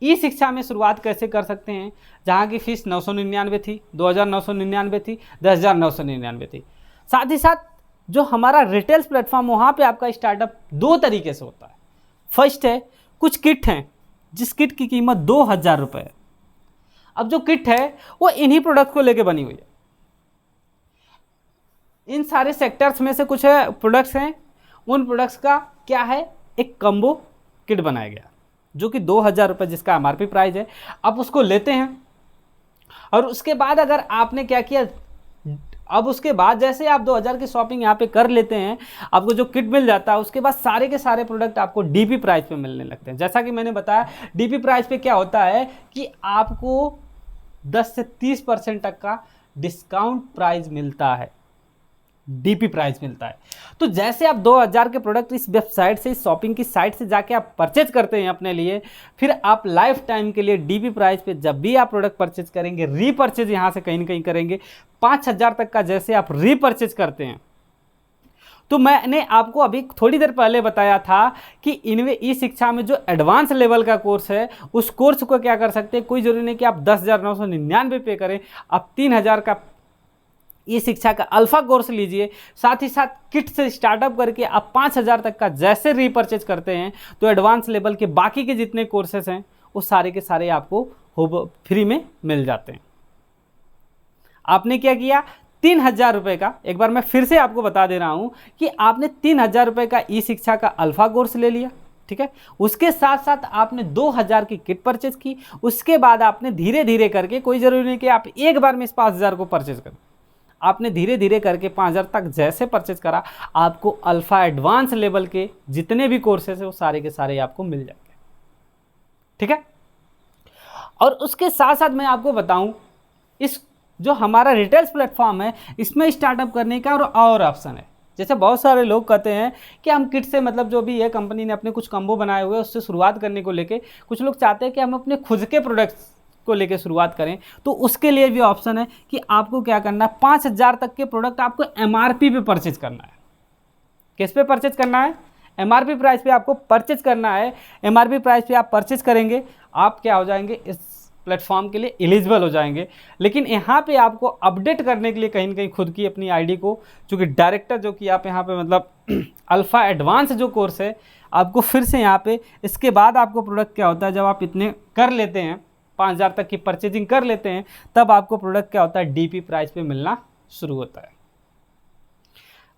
ई शिक्षा में शुरुआत कैसे कर सकते हैं, जहाँ की फ़ीस 999 थी, 2999 थी, 10,999 थी। साथ ही साथ जो हमारा रिटेल्स प्लेटफॉर्म, वहाँ पे आपका स्टार्टअप 2 तरीके से होता है। फर्स्ट है, कुछ किट हैं जिस किट की कीमत 2,000 रुपये है। अब जो किट है वो इन्हीं प्रोडक्ट को लेके बनी हुई है। इन सारे सेक्टर्स में से कुछ प्रोडक्ट्स हैं, उन प्रोडक्ट्स का क्या है, एक कम्बो किट बनाया गया जो कि 2,000 रुपये जिसका एमआरपी प्राइस है। आप उसको लेते हैं और उसके बाद अगर आपने क्या किया, अब उसके बाद जैसे आप 2000 की शॉपिंग यहाँ पे कर लेते हैं, आपको जो किट मिल जाता है, उसके बाद सारे के सारे प्रोडक्ट आपको डीपी प्राइस पे मिलने लगते हैं। जैसा कि मैंने बताया, डीपी प्राइस पे क्या होता है कि आपको 10 से 30% तक का डिस्काउंट प्राइस मिलता है, डीपी प्राइस मिलता है। तो जैसे आप 2000 के प्रोडक्ट इस वेबसाइट से, इस शॉपिंग की साइट से जाके आप परचेज करते हैं अपने लिए, फिर आप लाइफ टाइम के लिए डीपी प्राइस पे जब भी आप प्रोडक्ट परचेज करेंगे, रीपरचेज यहाँ से कहीं ना कहीं करेंगे, 5000 तक का जैसे आप रीपरचेज करते हैं। तो मैंने आपको अभी थोड़ी देर पहले बताया था कि इनवे ई शिक्षा में जो एडवांस लेवल का कोर्स है, उस कोर्स को क्या कर सकते हैं, कोई जरूरी नहीं कि आप 10,999 पे करें, आप 3000 का ई शिक्षा का अल्फा कोर्स लीजिए, साथ ही साथ किट से स्टार्टअप करके आप 5000 तक का जैसे रीपरचेज करते हैं, तो एडवांस लेवल के बाकी के जितने कोर्सेस हैं वो सारे के सारे आपको फ्री में मिल जाते हैं। आपने क्या किया, 3000 रुपये का, एक बार मैं फिर से आपको बता दे रहा हूं कि आपने 3000 रुपये का ई शिक्षा का अल्फा कोर्स ले लिया, ठीक है। उसके साथ साथ आपने 2000 की किट परचेज की। उसके बाद आपने धीरे धीरे करके, कोई जरूरी नहीं कि आप एक बार में इस 5000 को परचेज करें, आपने धीरे धीरे करके 5000 तक जैसे परचेज करा, आपको अल्फा एडवांस लेवल के जितने भी कोर्सेज है वो सारे के सारे आपको मिल जाएंगे, ठीक है। और उसके साथ साथ मैं आपको बताऊं, इस जो हमारा रिटेल्स प्लेटफॉर्म है, इसमें स्टार्टअप करने का और ऑप्शन है। जैसे बहुत सारे लोग कहते हैं कि हम किट से, मतलब जो भी है कंपनी ने अपने कुछ कम्बो बनाए हुए हैं उससे शुरुआत करने को लेके, कुछ लोग चाहते हैं कि हम अपने खुद के प्रोडक्ट्स को लेके शुरुआत करें। तो उसके लिए भी ऑप्शन है कि आपको क्या करना है, 5000 तक के प्रोडक्ट आपको एमआरपी पे परचेज करना है। किस पे परचेज करना है, एमआरपी प्राइस पे आपको परचेज करना है। एमआरपी प्राइस पे आप परचेज करेंगे, आप क्या हो जाएंगे, इस प्लेटफॉर्म के लिए एलिजिबल हो जाएंगे। लेकिन यहाँ पे आपको अपडेट करने के लिए कहीं ना कहीं खुद की अपनी आईडी को, चूँकि डायरेक्टर जो कि आप यहाँ पे मतलब अल्फ़ा एडवांस जो कोर्स है, आपको फिर से यहाँ पे, इसके बाद आपको प्रोडक्ट क्या होता है, जब आप इतने कर लेते हैं, 5000 तक की परचेजिंग कर लेते हैं, तब आपको प्रोडक्ट क्या होता है, डीपी प्राइस पे मिलना शुरू होता है।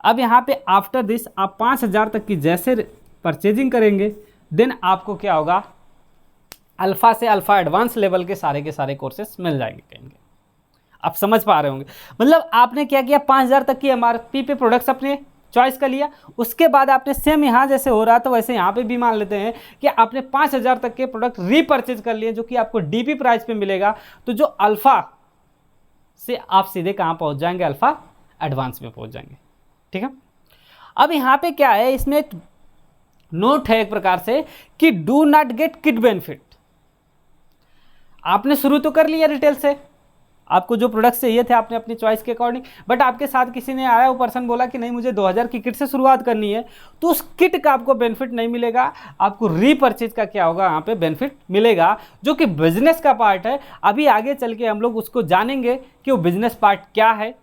अब यहाँ पे आफ्टर दिस आप 5000 तक की जैसे परचेजिंग करेंगे, देन आपको क्या होगा, अल्फ़ा से अल्फ़ा एडवांस लेवल के सारे कोर्सेस मिल जाएंगे कहीं। आप समझ पा रहे होंगे, मतलब आपने क्या किया, 5000 तक की एमआरपी पे प्रोडक्ट्स अपने चॉइस का लिया। उसके बाद आपने सेम यहाँ जैसे हो रहा था वैसे यहाँ पे भी मान लेते हैं कि आपने 5000 तक के प्रोडक्ट रीपरचेज कर लिए, जो कि आपको डीपी प्राइस पे मिलेगा। तो जो अल्फ़ा से आप सीधे कहाँ पहुँच जाएंगे, अल्फ़ा एडवांस में पहुँच जाएंगे, ठीक है। अब यहाँ पे क्या है, इसमें एक नोट है एक प्रकार से कि do not gate kit benefit. आपने शुरू तो कर लिया रिटेल से, आपको जो प्रोडक्ट चाहिए थे आपने अपनी चॉइस के अकॉर्डिंग, बट आपके साथ किसी ने आया, वो पर्सन बोला कि नहीं मुझे 2000 की किट से शुरुआत करनी है, तो उस किट का आपको बेनिफिट नहीं मिलेगा, आपको रीपरचेज का क्या होगा, यहाँ पे बेनिफिट मिलेगा, जो कि बिजनेस का पार्ट है। अभी आगे चल के हम लोग उसको जानेंगे कि वो बिजनेस पार्ट क्या है।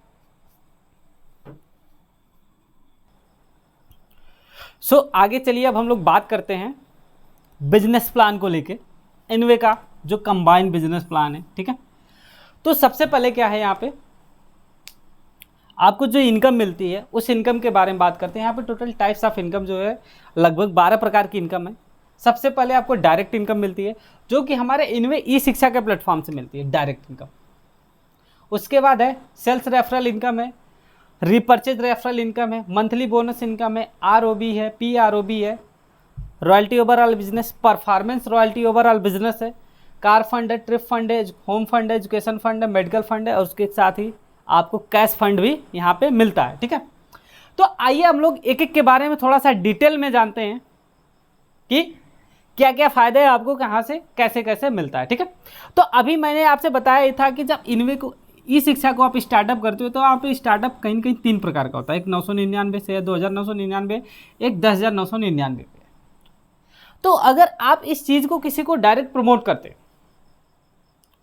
आगे चलिए अब हम लोग बात करते हैं बिजनेस प्लान को लेके, इनवे का जो कंबाइंड बिजनेस प्लान है, ठीक है। तो सबसे पहले क्या है, यहाँ पे आपको जो इनकम मिलती है उस इनकम के बारे में बात करते हैं। यहाँ पे टोटल टाइप्स ऑफ इनकम जो है लगभग 12 प्रकार की इनकम है। सबसे पहले आपको डायरेक्ट इनकम मिलती है, जो कि हमारे इनवे ई शिक्षा के प्लेटफॉर्म से मिलती है, डायरेक्ट इनकम। उसके बाद है सेल्स रेफरल इनकम है, रीपरचेज रेफरल इनकम है, मंथली बोनस इनकम है, ROB है, PROB है, royalty overall business, performance royalty overall business है, कार फंड है, ट्रिप फंड है, होम फंड है, एजुकेशन फंड है, मेडिकल फंड है, और उसके साथ ही आपको कैश फंड भी यहाँ पे मिलता है, ठीक है। तो आइए हम लोग एक एक के बारे में थोड़ा सा डिटेल में जानते हैं कि क्या क्या फ़ायदे हैं आपको, कहाँ से कैसे कैसे मिलता है, ठीक है। तो अभी मैंने आपसे बताया ही था कि जब इनवे को ई शिक्षा को आप स्टार्टअप करते हो, तो आप स्टार्टअप कहीं ना कहीं 3 प्रकार का होता है, एक 999 से, 2999, एक 10,999 पे। तो अगर आप इस चीज़ को किसी को डायरेक्ट प्रमोट करते,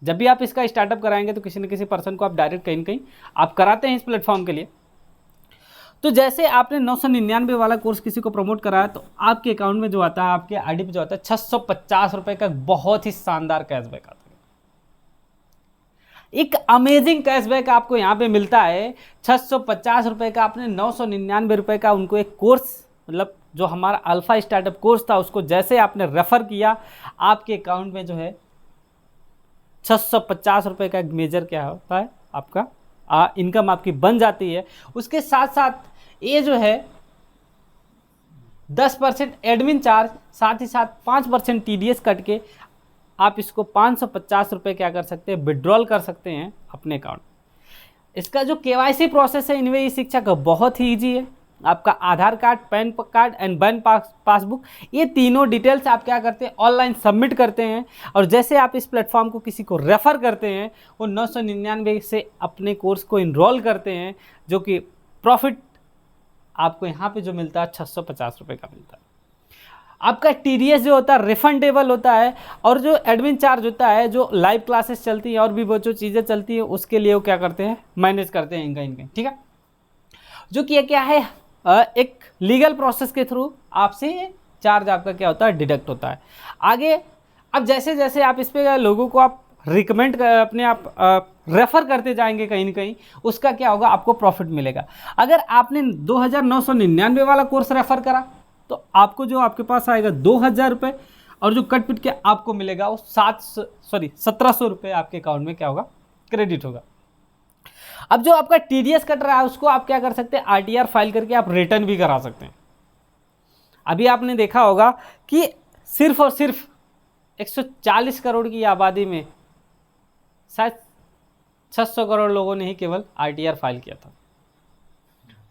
जब भी आप इसका स्टार्टअप कराएंगे तो किसी न किसी पर्सन को आप डायरेक्ट कहीं ना कहीं आप कराते हैं इस प्लेटफॉर्म के लिए। तो जैसे आपने 999 वाला कोर्स किसी को प्रमोट कराया, तो आपके अकाउंट में जो आता है, आपके आईडी पे जो आता है, 650 रुपये का बहुत ही शानदार कैशबैक आता है। एक अमेजिंग कैशबैक आपको यहाँ पे मिलता है। 650 रुपये का, आपने 999 रुपये का उनको एक कोर्स, मतलब जो हमारा अल्फा स्टार्टअप कोर्स था, उसको जैसे आपने रेफर किया, आपके अकाउंट में जो है 650 रुपये का मेजर क्या होता है, आपका इनकम आपकी बन जाती है। उसके साथ साथ ये जो है 10% एडमिन चार्ज, साथ ही साथ 5% TDS कट के आप इसको 550 रुपये क्या कर सकते हैं, विड्रॉल कर सकते हैं अपने अकाउंट। इसका जो KYC प्रोसेस है इनवे ई शिक्षा का बहुत ही ईजी है। आपका Aadhaar card, PAN card and bank passbook, ये तीनों डिटेल्स आप क्या करते हैं, ऑनलाइन सबमिट करते हैं। और जैसे आप इस प्लेटफॉर्म को किसी को रेफ़र करते हैं, वो 999 से अपने कोर्स को इनरोल करते हैं, जो कि प्रॉफिट आपको यहाँ पे जो मिलता है 650 रुपये का मिलता है। आपका TDS जो होता है रिफंडेबल होता है, और जो एडमिन चार्ज होता है, जो लाइव क्लासेस चलती हैं और भी वो जो चीज़ें चलती हैं, उसके लिए वो क्या करते हैं, मैनेज करते हैं इनका, ठीक है। जो कि क्या है, एक लीगल प्रोसेस के थ्रू आपसे चार्ज आपका क्या होता है, डिडक्ट होता है। आगे अब जैसे जैसे आप इस पे लोगों को आप रिकमेंड अपने आप रेफ़र करते जाएंगे कहीं ना कहीं, उसका क्या होगा, आपको प्रॉफिट मिलेगा। अगर आपने 2999 वाला कोर्स रेफ़र करा तो आपको जो आपके पास आएगा 2000 रुपये, और जो कट पिट के आपको मिलेगा वो 1700 रुपये आपके अकाउंट में क्या होगा, क्रेडिट होगा। अब जो आपका TDS कट रहा है उसको आप क्या कर सकते हैं, RTR फाइल करके आप रिटर्न भी करा सकते हैं। अभी आपने देखा होगा कि सिर्फ और सिर्फ 140 करोड़ की आबादी में शायद 600 करोड़ लोगों ने ही केवल RTR फाइल किया था।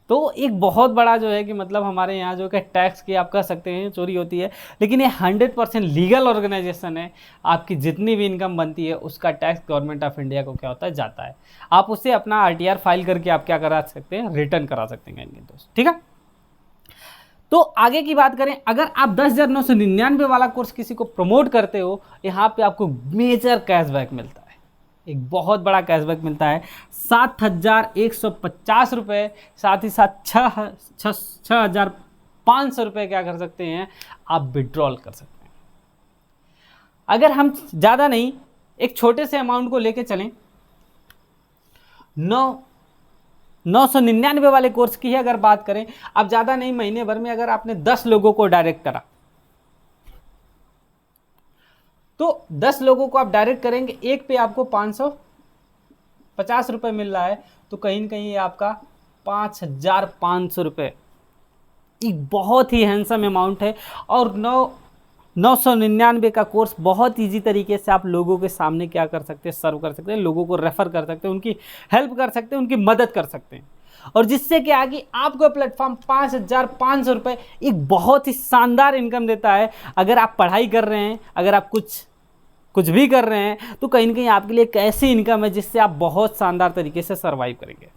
तो एक बहुत बड़ा जो है कि मतलब हमारे यहाँ जो कि टैक्स की आप कह सकते हैं चोरी होती है, लेकिन ये 100% लीगल ऑर्गेनाइजेशन है। आपकी जितनी भी इनकम बनती है उसका टैक्स गवर्नमेंट ऑफ इंडिया को क्या होता है, जाता है। आप उससे अपना RTR फाइल करके आप क्या करा सकते हैं, रिटर्न करा सकते हैं इनके दोस्त, ठीक है। तो आगे की बात करें, अगर आप 10,999 वाला कोर्स किसी को प्रमोट करते हो, यहाँ पे आपको मेजर कैशबैक मिलता है, एक बहुत बड़ा कैशबैक मिलता है, 7,150 रुपये, साथ ही साथ 6,500 रुपये क्या कर सकते हैं, आप विड्रॉल कर सकते हैं। अगर हम ज़्यादा नहीं, एक छोटे से अमाउंट को लेके चलें, 999 वाले कोर्स की ही अगर बात करें, अब ज़्यादा नहीं, महीने भर में अगर आपने 10 लोगों को डायरेक्ट करा, तो 10 लोगों को आप डायरेक्ट करेंगे, एक पे आपको 550 रुपये मिल रहा है, तो कहीं ना कहीं आपका 5,500 रुपये, एक बहुत ही हैंडसम अमाउंट है। और 999 का कोर्स बहुत ईजी तरीके से आप लोगों के सामने क्या कर सकते हैं, सर्व कर सकते हैं, लोगों को रेफ़र कर सकते हैं, उनकी हेल्प कर सकते हैं, उनकी मदद कर सकते हैं। और जिससे कि आगे आपको प्लेटफॉर्म 5,500 रुपये एक बहुत ही शानदार इनकम देता है। अगर आप पढ़ाई कर रहे हैं, अगर आप कुछ भी कर रहे हैं, तो कहीं ना कहीं आपके लिए एक ऐसी इनकम है जिससे आप बहुत शानदार तरीके से सर्वाइव करेंगे।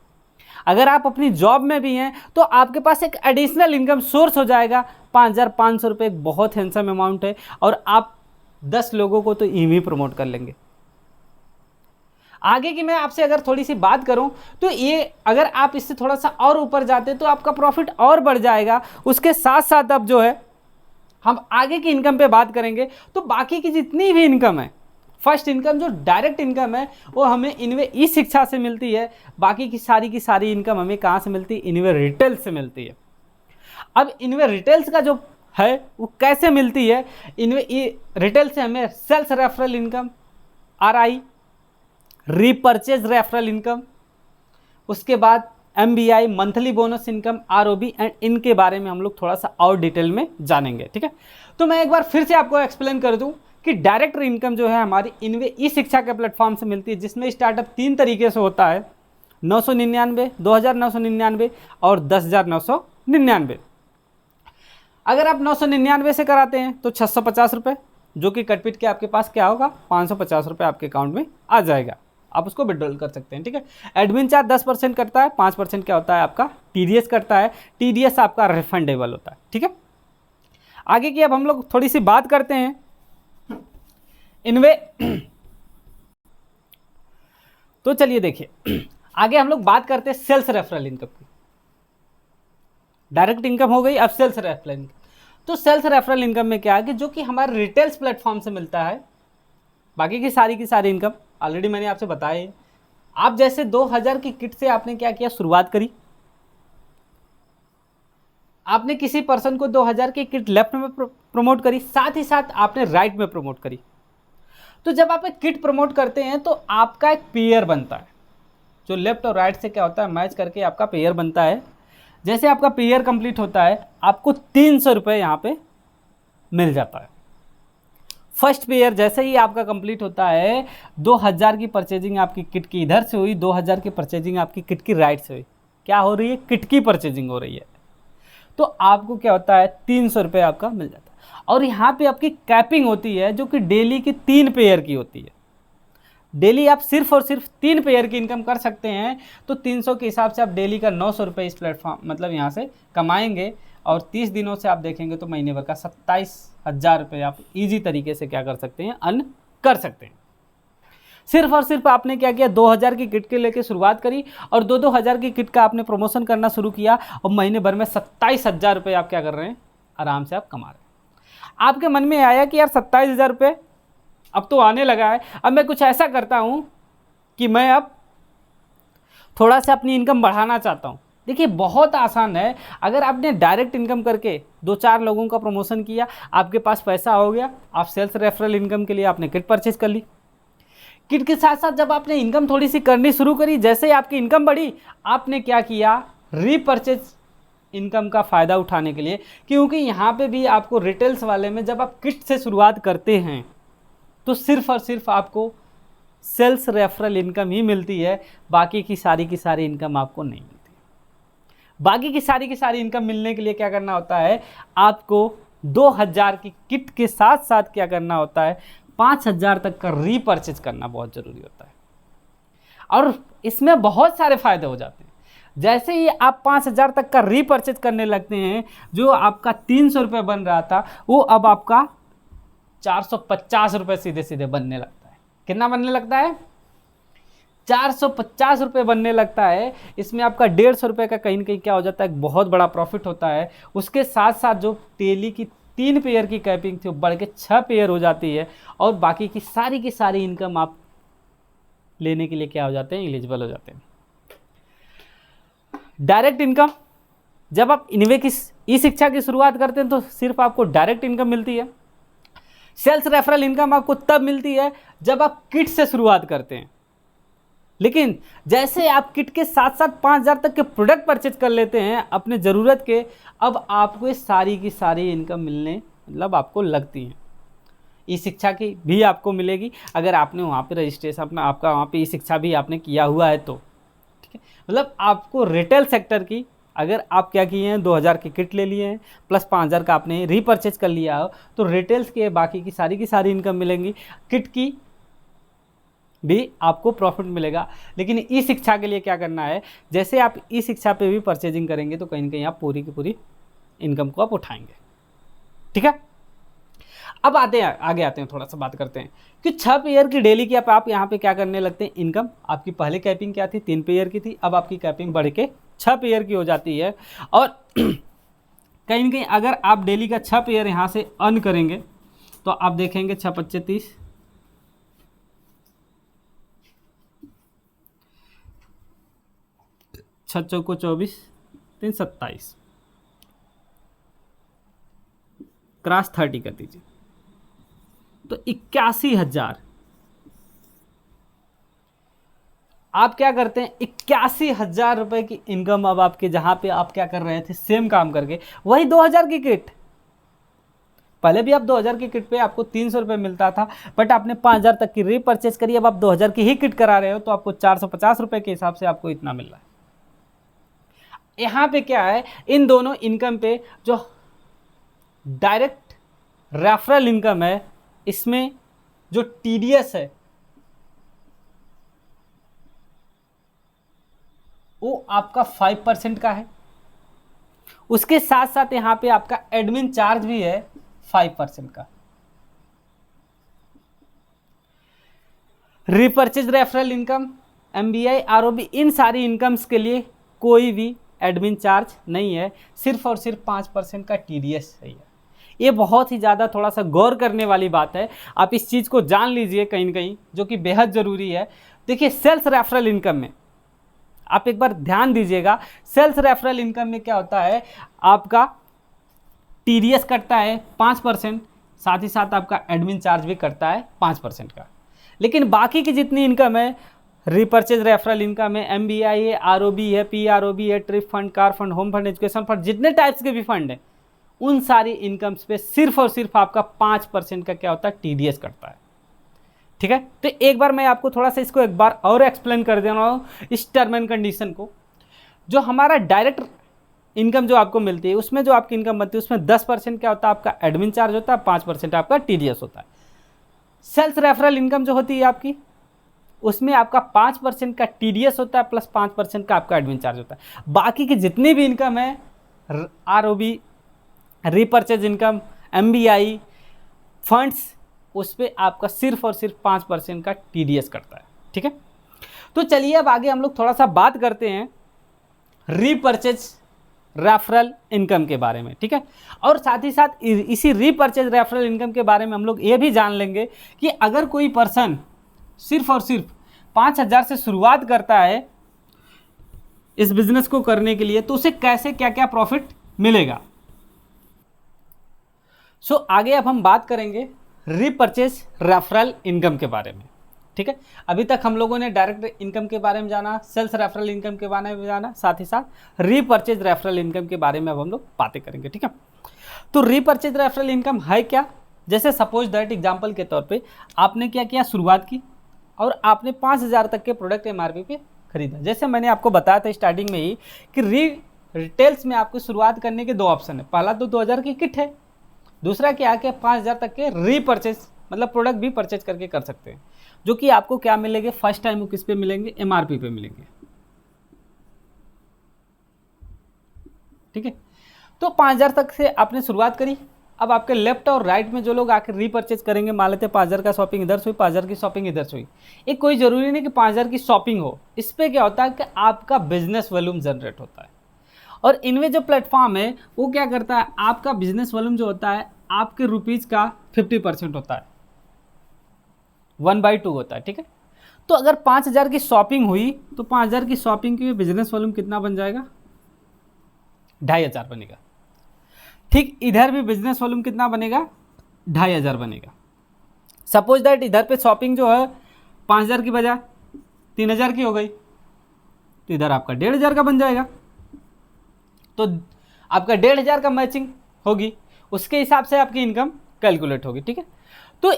अगर आप अपनी जॉब में भी हैं तो आपके पास एक एडिशनल इनकम सोर्स हो जाएगा। 5,500 रुपये एक बहुत हैंडसम अमाउंट है, और आप 10 लोगों को तो यूं प्रमोट कर लेंगे। आगे की मैं आपसे अगर थोड़ी सी बात करूं, तो ये अगर आप इससे थोड़ा सा और ऊपर जाते तो आपका प्रॉफिट और बढ़ जाएगा। उसके साथ साथ अब जो है हम आगे की इनकम पे बात करेंगे, तो बाकी की जितनी भी इनकम है, फर्स्ट इनकम जो डायरेक्ट इनकम है वो हमें इनवे ई शिक्षा से मिलती है। बाकी की सारी इनकम हमें कहाँ से मिलती है, इनवे रिटेल से मिलती है। अब इनवे रिटेल्स का जो है वो कैसे मिलती है, इनवे ई रिटेल से हमें sales referral income, RI, repurchase referral income, उसके बाद MBI, monthly bonus income, ROB, and इनके बारे में हम लोग थोड़ा सा और डिटेल में जानेंगे, ठीक है। तो मैं एक बार फिर से आपको एक्सप्लेन कर दूं कि डायरेक्ट इनकम जो है हमारी इनवे ई शिक्षा के प्लेटफॉर्म से मिलती है, जिसमें स्टार्टअप 3 तरीके से होता है, 999, 2,999 और 10,999। अगर आप 999 से कराते हैं तो 650 रुपये, जो कि कटपिट के आपके पास क्या होगा, 550 रुपये आपके अकाउंट में आ जाएगा, आप उसको विड्रॉल कर सकते हैं, ठीक है। एडमिन चार्ज 10% कटता है, 5% क्या होता है आपका TDS कटता है। TDS आपका रिफंडेबल होता है, ठीक है। आगे की अब हम लोग थोड़ी सी बात करते हैं इनवे। तो चलिए देखिए, आगे हम लोग बात करते हैं सेल्स रेफरल इनकम की। डायरेक्ट इनकम हो गई, अब सेल्स रेफरल इनकम। तो सेल्स रेफरल इनकम में क्या है कि जो कि हमारे रिटेल्स प्लेटफॉर्म से मिलता है। बाकी की सारी इनकम ऑलरेडी मैंने आपसे बताया है। आप जैसे 2000 की किट से आपने क्या किया, शुरुआत करी, आपने किसी पर्सन को 2000 की किट लेफ्ट में प्रमोट करी, साथ ही साथ आपने राइट में प्रमोट करी। तो जब आप एक किट प्रमोट करते हैं तो आपका एक पीयर बनता है, जो लेफ्ट और राइट से क्या होता है मैच करके आपका पेयर बनता है। जैसे आपका पेयर कंप्लीट होता है आपको 300 रुपये यहाँ पे मिल जाता है। फर्स्ट पेयर जैसे ही आपका कंप्लीट होता है 2000 की परचेजिंग आपकी किट की इधर से हुई, 2000 की परचेजिंग आपकी किट की राइट से हुई। क्या हो रही है? किट की परचेजिंग हो रही है। तो आपको क्या होता है 300 रुपये आपका मिल जाता है। और यहाँ पे आपकी कैपिंग होती है जो कि डेली की 3 पेयर की होती है। डेली आप सिर्फ और सिर्फ 3 पेयर की इनकम कर सकते हैं। तो 300 के हिसाब से आप डेली का 900 रुपये इस प्लेटफॉर्म मतलब यहाँ से कमाएंगे। और 30 दिनों से आप देखेंगे तो महीने भर का 27,000 रुपये आप इजी तरीके से क्या कर सकते हैं? अर्न कर सकते हैं। सिर्फ और सिर्फ आपने क्या किया 2000 की किट के लेके शुरुआत करी और 2-2 हज़ार की किट का आपने प्रमोशन करना शुरू किया और महीने भर में 27,000 रुपये आप क्या कर रहे हैं? आराम से आप कमा रहे हैं। आपके मन में आया कि यार 27,000 रुपये अब तो आने लगा है, अब मैं कुछ ऐसा करता हूँ कि मैं अब थोड़ा सा अपनी इनकम बढ़ाना चाहता हूँ। देखिए बहुत आसान है। अगर आपने डायरेक्ट इनकम करके 2-4 लोगों का प्रमोशन किया, आपके पास पैसा हो गया, आप सेल्स रेफरल इनकम के लिए आपने किट परचेज कर ली। किट के साथ साथ जब आपने इनकम थोड़ी सी करनी शुरू करी, जैसे ही आपकी इनकम बढ़ी आपने क्या किया? रीपरचेज इनकम का फ़ायदा उठाने के लिए, क्योंकि यहाँ पे भी आपको रिटेल्स वाले में जब आप किट से शुरुआत करते हैं तो सिर्फ और सिर्फ आपको सेल्स रेफरल इनकम ही मिलती है, बाकी की सारी इनकम आपको नहीं मिलती। बाकी की सारी इनकम मिलने के लिए क्या करना होता है? आपको 2000 की किट के साथ साथ क्या करना होता है? 5000 तक का रीपरचेज करना बहुत ज़रूरी होता है। और इसमें बहुत सारे फ़ायदे हो जाते हैं। जैसे ही आप 5000 तक का रीपरचेज करने लगते हैं, जो आपका 300 रुपये बन रहा था वो अब आपका 450 रुपये सीधे सीधे बनने लगता है। कितना बनने लगता है? 450 रुपये बनने लगता है। इसमें आपका 150 रुपये का कहीं ना कहीं क्या हो जाता है? एक बहुत बड़ा प्रॉफिट होता है। उसके साथ साथ जो डेली की 3 पेयर की कैपिंग थी वो बढ़ के 6 पेयर हो जाती है और बाकी की सारी इनकम आप लेने के लिए क्या हो जाते हैं? एलिजिबल हो जाते हैं। डायरेक्ट इनकम, जब आप इन्वे की ई शिक्षा की शुरुआत करते हैं तो सिर्फ आपको डायरेक्ट इनकम मिलती है। सेल्स रेफरल इनकम आपको तब मिलती है जब आप किट से शुरुआत करते हैं। लेकिन जैसे आप किट के साथ साथ 5000 तक के प्रोडक्ट परचेज कर लेते हैं अपने ज़रूरत के, अब आपको सारी की सारी इनकम मिलने मतलब आपको लगती हैं। ई शिक्षा की भी आपको मिलेगी अगर आपने वहाँ पे रजिस्ट्रेशन अपना आपका वहाँ पे ई शिक्षा भी आपने किया हुआ है तो, ठीक है। मतलब आपको रिटेल सेक्टर की अगर आप क्या किए हैं 2000 की किट ले लिए हैं प्लस 5000 का आपने रीपरचेज कर लिया हो तो रिटेल्स के बाकी की सारी इनकम मिलेंगी। किट की भी आपको प्रॉफिट मिलेगा। लेकिन ई शिक्षा के लिए क्या करना है? जैसे आप ई शिक्षा पे भी परचेजिंग करेंगे तो कहीं ना कहीं आप पूरी की पूरी इनकम को आप उठाएंगे, ठीक है। अब आगे आते हैं, थोड़ा सा बात करते हैं कि 6 पेयर की डेली की आप यहाँ पे क्या करने लगते हैं? इनकम आपकी पहले कैपिंग क्या थी? 3 पेयर की थी। अब आपकी कैपिंग बढ़ के 6 पेयर की हो जाती है। और कहीं ना कहीं अगर आप डेली का 6 पेयर यहाँ से अर्न करेंगे तो आप देखेंगे 6×5 = 30, 6×4 = 24, 3 × 27, क्रॉस 30 कर दीजिए तो 81,000। आप क्या करते हैं? 81,000 रुपये की इनकम अब आपके, जहां पे आप क्या कर रहे थे सेम काम करके, वही 2000 की किट। पहले भी आप 2000 की किट पे आपको 300 रुपये मिलता था, बट आपने 5000 तक की रीपरचेज करी। अब आप 2000 की ही किट करा रहे हो तो आपको 450 रुपये के हिसाब से आपको इतना मिल रहा है। यहाँ पे क्या है? इन दोनों इनकम पे जो डायरेक्ट रेफरल इनकम है इसमें जो टीडीएस है वो आपका 5% का है। उसके साथ साथ यहाँ पे आपका एडमिन चार्ज भी है 5% का। Repurchase referral income, MBI, ROB, इन सारी इनकम्स के लिए कोई भी एडमिन चार्ज नहीं है, सिर्फ और सिर्फ 5% का टीडीएस है। ये बहुत ही ज़्यादा थोड़ा सा गौर करने वाली बात है। आप इस चीज़ को जान लीजिए कहीं ना कहीं, जो कि बेहद ज़रूरी है। देखिए सेल्स रेफरल इनकम में आप एक बार ध्यान दीजिएगा, सेल्स रेफरल इनकम में क्या होता है? आपका टीडीएस कटता है 5%, साथ ही साथ आपका एडमिन चार्ज भी कटता है 5% का। लेकिन बाकी की जितनी इनकम है रीपर्चेज रेफरल इनकम है, एमबीआई है, आरओबी है, पीआरओबी है, trip fund, car fund, home fund, education fund, जितने टाइप्स के भी फंड हैं उन सारी इनकम्स पे सिर्फ और सिर्फ आपका 5% का क्या होता है, टीडीएस कटता है। ठीक है, तो एक बार मैं आपको थोड़ा सा इसको एक बार और एक्सप्लेन कर दे रहा हूँ इस टर्म एंड कंडीशन को। जो हमारा डायरेक्ट इनकम जो आपको मिलती है उसमें जो आपकी इनकम बनती है उसमें 10% क्या होता है आपका एडमिन चार्ज होता है, 5% आपका टीडीएस होता है। सेल्स रेफरल इनकम जो होती है आपकी उसमें आपका 5% का टीडीएस होता है प्लस 5% का आपका एडमिन चार्ज होता है। बाकी की जितनी भी इनकम है, ROB, repurchase income, MBI, funds, उस पर आपका सिर्फ और सिर्फ 5% का टीडीएस कटता है। ठीक है, तो चलिए अब आगे हम लोग थोड़ा सा बात करते हैं रीपर्चेज रेफरल इनकम के बारे में। ठीक है, और साथ ही साथ इसी रीपर्चेज रेफरल इनकम के बारे में हम लोग ये भी जान लेंगे कि अगर कोई पर्सन सिर्फ और सिर्फ 5,000 से शुरुआत करता है इस बिजनेस को करने के लिए तो उसे कैसे क्या क्या प्रॉफिट मिलेगा। सो आगे अब हम बात करेंगे रीपर्चेज रेफरल इनकम के बारे में। ठीक है, अभी तक हम लोगों ने डायरेक्ट इनकम के बारे में जाना, सेल्स रेफरल इनकम के बारे में जाना, साथ ही साथ रीपर्चेज रेफरल इनकम के बारे में अब हम लोग बातें करेंगे। ठीक है, तो रीपर्चेज रेफरल इनकम है क्या। जैसे सपोज दैट एग्जांपल के तौर पे आपने क्या किया, शुरुआत की और आपने 5,000 तक के प्रोडक्ट एमआरपी पे खरीदा। जैसे मैंने आपको बताया था स्टार्टिंग में ही कि रिटेल्स में आपको शुरुआत करने के 2 ऑप्शन है। पहला तो 2,000 की किट है, दूसरा क्या है कि 5,000 तक के रीपर्चेज मतलब प्रोडक्ट भी परचेज करके कर सकते हैं, जो कि आपको क्या मिलेंगे, फर्स्ट टाइम वो किस पे मिलेंगे, एमआरपी पे मिलेंगे। ठीक है, तो 5,000 तक से आपने शुरुआत करी। अब आपके लेफ्ट और राइट में जो लोग आकर रीपर्चेज करेंगे, मान लेते हैं 5,000 का शॉपिंग इधर से हुई, 5,000 की शॉपिंग इधर से हुई। एक कोई जरूरी नहीं कि 5,000 की शॉपिंग हो, इस पर क्या होता है कि आपका बिजनेस वॉल्यूम जनरेट होता है। और इनमें जो प्लेटफॉर्म है वो क्या करता है, आपका बिजनेस वॉल्यूम जो होता है आपके रुपीज़ का 50% होता है, 1/2 होता है। ठीक है, तो अगर 5,000 की शॉपिंग हुई तो 5,000 की शॉपिंग के बिजनेस वॉल्यूम कितना बन जाएगा, 2,500 बनेगा। ठीक, इधर भी बिजनेस वॉल्यूम कितना बनेगा, 2,500 बनेगा। सपोज दैट इधर पे शॉपिंग जो है 5,000 की बजाय 3,000 की हो गई, तो इधर आपका 1,500 का बन जाएगा। तो आपका 1,500 का मैचिंग होगी, उसके हिसाब से आपकी इनकम कैलकुलेट होगी। ठीक है, तो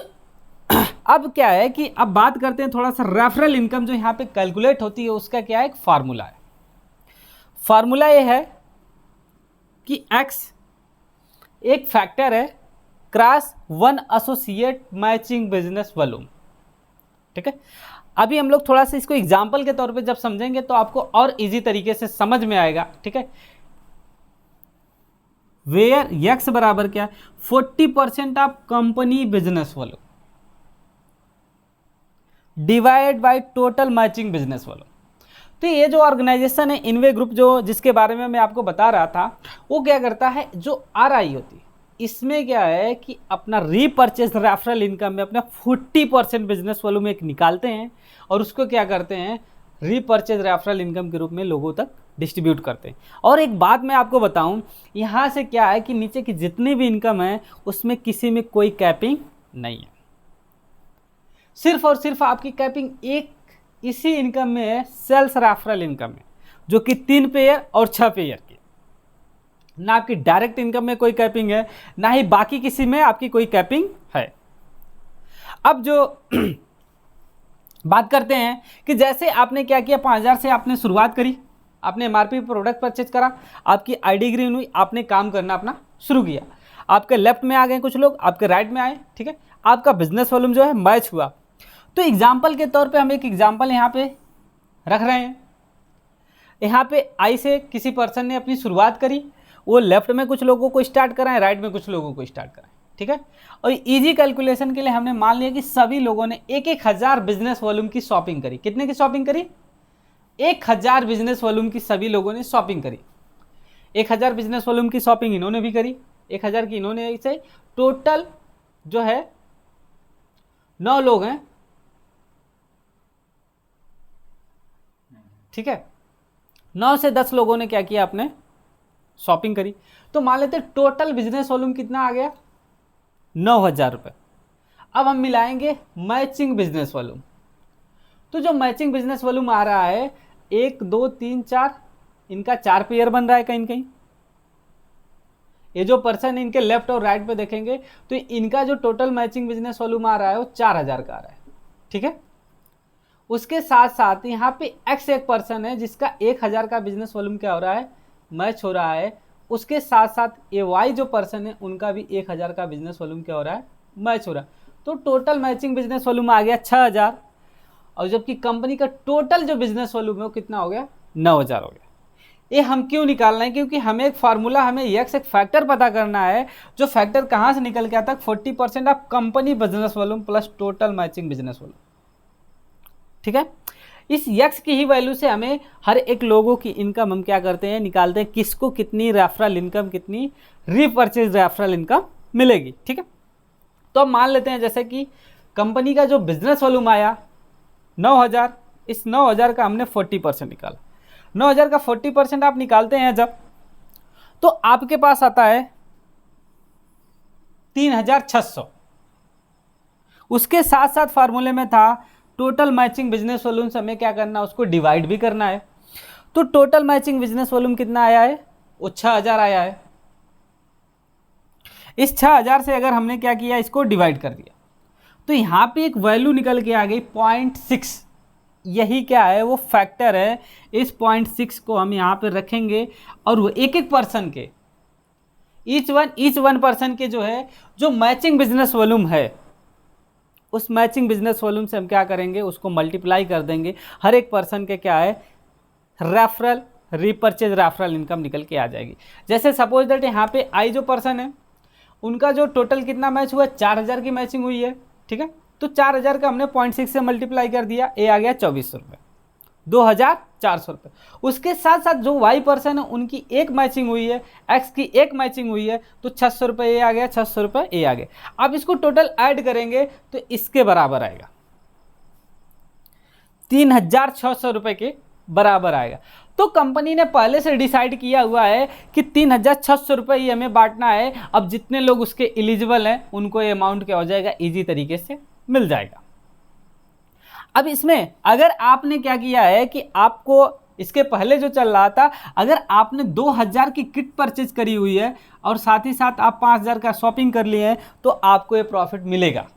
अब क्या है कि अब बात करते हैं थोड़ा सा रेफरल इनकम जो यहाँ पे कैलकुलेट होती है उसका क्या है, एक फार्मूला है। फार्मूला ये है कि x एक फैक्टर है cross 1 associate matching business volume. ठीक है, अभी हम लोग थोड़ा सा इसको एग्जाम्पल के तौर पे जब समझेंगे तो आपको और इजी तरीके से समझ में आएगा। ठीक है, वेयर x बराबर क्या है, 40% of company business volume divide by total matching business volume. तो ये जो ऑर्गेनाइजेशन है इनवे ग्रुप, जो जिसके बारे में मैं आपको बता रहा था, वो क्या करता है, जो आरआई होती है इसमें क्या है कि अपना रीपर्चेज रेफरल इनकम में अपना 40% बिजनेस वॉल्यूम एक निकालते हैं और उसको क्या करते हैं, रीपर्चेज रेफरल इनकम के रूप में लोगों तक डिस्ट्रीब्यूट करते हैं। और एक बात मैं आपको बताऊं, यहाँ से क्या है कि नीचे की जितनी भी इनकम है उसमें किसी में कोई कैपिंग नहीं है, सिर्फ और सिर्फ आपकी कैपिंग एक इसी इनकम में है, सेल्स रेफरल इनकम में, जो कि 3 पेयर और 6 पेयर की। ना आपकी डायरेक्ट इनकम में कोई कैपिंग है, ना ही बाकी किसी में आपकी कोई कैपिंग है। अब जो बात करते हैं कि जैसे आपने क्या किया, 5,000 से आपने शुरुआत करी, आपने एमआरपी प्रोडक्ट परचेज करा, आपकी आईडी ग्रीन हुई, आपने काम करना अपना शुरू किया। आपके लेफ्ट में आ गए कुछ लोग, आपके राइट में आए। ठीक है, आपका बिजनेस वॉल्यूम जो है मैच हुआ। तो एग्जाम्पल के तौर पे हम एक एग्जाम्पल यहाँ पे रख रहे हैं। यहाँ पे आई से किसी पर्सन ने अपनी शुरुआत करी, वो लेफ्ट में कुछ लोगों को स्टार्ट कराएं, राइट में कुछ लोगों को स्टार्ट कराएं। ठीक है, और इजी कैलकुलेशन के लिए हमने मान लिया कि सभी लोगों ने 1,000 बिजनेस वॉल्यूम की शॉपिंग करी। कितने की शॉपिंग करी, 1,000 बिजनेस वॉल्यूम की सभी लोगों ने शॉपिंग करी। 1,000 बिजनेस वॉल्यूम की शॉपिंग इन्होंने भी करी, 1,000 की इन्होंने, ऐसे टोटल जो है 9 लोग हैं। ठीक है, 9 से 10 लोगों ने क्या किया, आपने शॉपिंग करी। तो मान लेते टोटल बिजनेस वॉल्यूम कितना आ गया, 9,000 रुपये। अब हम मिलाएंगे मैचिंग बिजनेस वॉल्यूम। तो जो मैचिंग बिजनेस वॉल्यूम आ रहा है 1 2 3 4, इनका 4 पेयर बन रहा है कहीं कहीं। ये जो पर्सन इनके लेफ्ट और राइट पे देखेंगे तो इनका जो टोटल मैचिंग बिजनेस वॉल्यूम आ रहा है वो 4000 का आ रहा है, ठीक है। उसके साथ साथ यहाँ पे एक्स एक पर्सन है जिसका 1000 का बिजनेस वॉल्यूम क्या हो रहा है, मैच हो रहा है। उसके साथ साथ ये वाई जो पर्सन है उनका भी 1000 का बिजनेस वॉल्यूम क्या हो रहा है, मैच हो रहा है। तो टोटल मैचिंग बिजनेस वॉल्यूम आ गया 6000, और जबकि कंपनी का टोटल जो बिजनेस वॉल्यूम है वो कितना हो गया, 9000 हो गया। ये हम क्यों निकालना है, क्योंकि हमें एक फार्मूला, हमें यक्स एक फैक्टर पता करना है, जो फैक्टर कहाँ से निकल के आता है, 40% of company business volume plus total matching business volume, ठीक है। इस यक्स की ही वैल्यू से हमें हर एक लोगों की इनकम हम क्या करते हैं, निकालते हैं, किसको कितनी रेफरल इनकम, कितनी रीपर्चेज रेफरल इनकम मिलेगी, ठीक है। तो अब मान लेते हैं जैसे कि कंपनी का जो बिजनेस वॉल्यूम आया 9000, इस 9000 का हमने 40% निकाला। 9000 का 40% आप निकालते हैं जब, तो आपके पास आता है 3600। उसके साथ साथ फार्मूले में था टोटल मैचिंग बिजनेस वॉल्यूम से हमें क्या करना है, उसको डिवाइड भी करना है। तो टोटल मैचिंग बिजनेस वॉल्यूम कितना आया है, वो 6000 आया है। इस 6000 से अगर हमने क्या किया, इसको डिवाइड कर दिया, तो यहां पे एक वैल्यू निकल के आ गई 0.6। यही क्या है, वो फैक्टर है। इस 0.6 को हम यहाँ पे रखेंगे और वो एक एक पर्सन के, ईच वन पर्सन के जो है, जो मैचिंग बिजनेस वॉल्यूम है, उस मैचिंग बिजनेस वॉल्यूम से हम क्या करेंगे, उसको मल्टीप्लाई कर देंगे। हर एक पर्सन के क्या है, रेफरल रीपर्चेज रेफरल इनकम निकल के आ जाएगी। जैसे सपोज दैट यहाँ पे आई जो पर्सन है, उनका जो टोटल कितना मैच हुआ, 4000 की मैचिंग हुई है, ठीक है। तो 4000 का हमने 0.6 से मल्टीप्लाई कर दिया, ए आ गया 2400 रुपये, 2400 रुपये। उसके साथ साथ जो वाई पर्सन है उनकी एक मैचिंग हुई है, एक्स की एक मैचिंग हुई है, तो 600 रुपये ए आ गया, 600 रुपये ए आ गया। अब इसको टोटल ऐड करेंगे तो इसके बराबर आएगा, 3600 रुपये के बराबर आएगा। तो कंपनी ने पहले से डिसाइड किया हुआ है कि 3600 रुपये ही हमें बांटना है। अब जितने लोग उसके एलिजिबल हैं उनको ये अमाउंट क्या हो जाएगा, ईजी तरीके से मिल जाएगा। अब इसमें अगर आपने क्या किया है कि आपको इसके पहले जो चल रहा था, अगर आपने 2000 की किट परचेज करी हुई है और साथ ही साथ आप 5000 का शॉपिंग कर लिए हैं, तो आपको ये प्रॉफिट मिलेगा।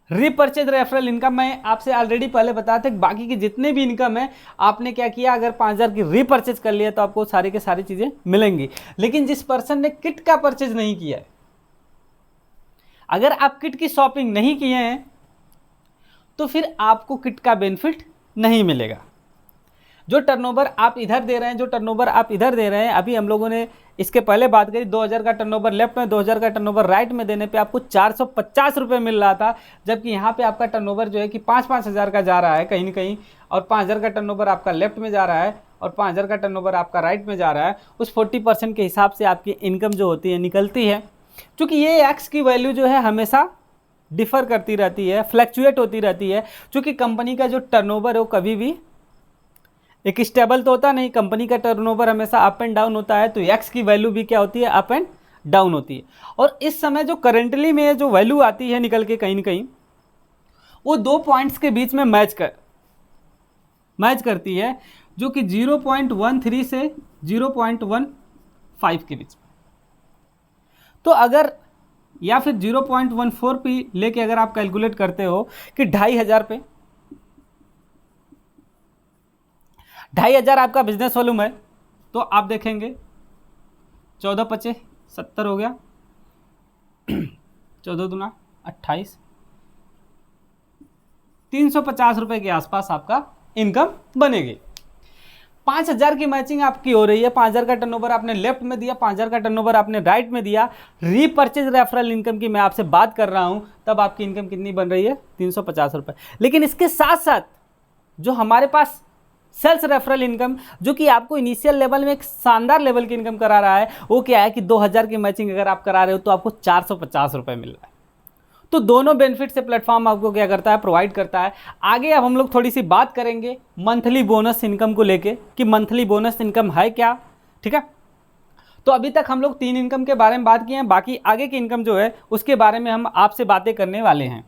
रीपर्चेज रेफरल इनकम मैं आपसे ऑलरेडी पहले बताया था, बाकी की जितने भी इनकम है आपने क्या किया, अगर 5000 की रीपर्चेज कर लिया तो आपको सारी के सारी चीजें मिलेंगी। लेकिन जिस पर्सन ने किट का परचेज नहीं किया है, अगर आप किट की शॉपिंग नहीं किए हैं, तो फिर आपको किट का बेनिफिट नहीं मिलेगा। जो टर्नओवर आप इधर दे रहे हैं, जो टर्नओवर आप इधर दे रहे हैं, अभी हम लोगों ने इसके पहले बात करी, 2000 का टर्नओवर लेफ्ट में, 2000 का टर्नओवर राइट में देने पे आपको 450 रुपये मिल रहा था। जबकि यहाँ पे आपका टर्नओवर जो है कि 5-5 हज़ार का जा रहा है कहीं ना कहीं, और 5000 का टर्नओवर आपका लेफ्ट में जा रहा है और 5000 का टर्नओवर आपका राइट में जा रहा है। उस 40% के हिसाब से आपकी इनकम जो होती है निकलती है। क्योंकि ये एक्स की वैल्यू जो है हमेशा डिफ़र करती रहती है, फ्लैक्चुएट होती रहती है। क्योंकि कंपनी का जो टर्नओवर है वो कभी भी एक स्टेबल तो होता नहीं, कंपनी का टर्नओवर हमेशा अप एंड डाउन होता है। तो एक्स की वैल्यू भी क्या होती है, अप एंड डाउन होती है। और इस समय जो करेंटली में जो वैल्यू आती है निकल के कहीं ना कहीं, वो 2 पॉइंट्स के बीच में मैच करती है, जो कि 0.13 से 0.15 के बीच में। तो अगर या फिर 0.14 पे लेके अगर आप कैलकुलेट करते हो कि 2500 पे 2500 आपका बिजनेस वॉल्यूम है, तो आप देखेंगे 14×5 = 70 हो गया, 14 दूना 28, 350 रुपये के आसपास आपका इनकम बनेगी। 5000 की मैचिंग आपकी हो रही है, 5000 का टर्नओवर आपने लेफ्ट में दिया, 5000 का टर्नओवर आपने राइट में दिया। रीपर्चेज रेफरल इनकम की मैं आपसे बात कर रहा हूं, तब आपकी इनकम कितनी बन रही है, 350 रुपये। लेकिन इसके साथ साथ जो हमारे पास सेल्स रेफरल इनकम, जो कि आपको इनिशियल लेवल में एक शानदार लेवल की इनकम करा रहा है, वो क्या है कि 2000 की मैचिंग अगर आप करा रहे हो तो आपको 450 रुपये मिल रहा है। तो दोनों बेनिफिट से प्लेटफॉर्म आपको क्या करता है, प्रोवाइड करता है। आगे अब हम लोग थोड़ी सी बात करेंगे मंथली बोनस इनकम को लेके कि मंथली बोनस इनकम है क्या, ठीक है। तो अभी तक हम लोग 3 इनकम के बारे में बात किए हैं, बाकी आगे की इनकम जो है उसके बारे में हम आपसे बातें करने वाले हैं।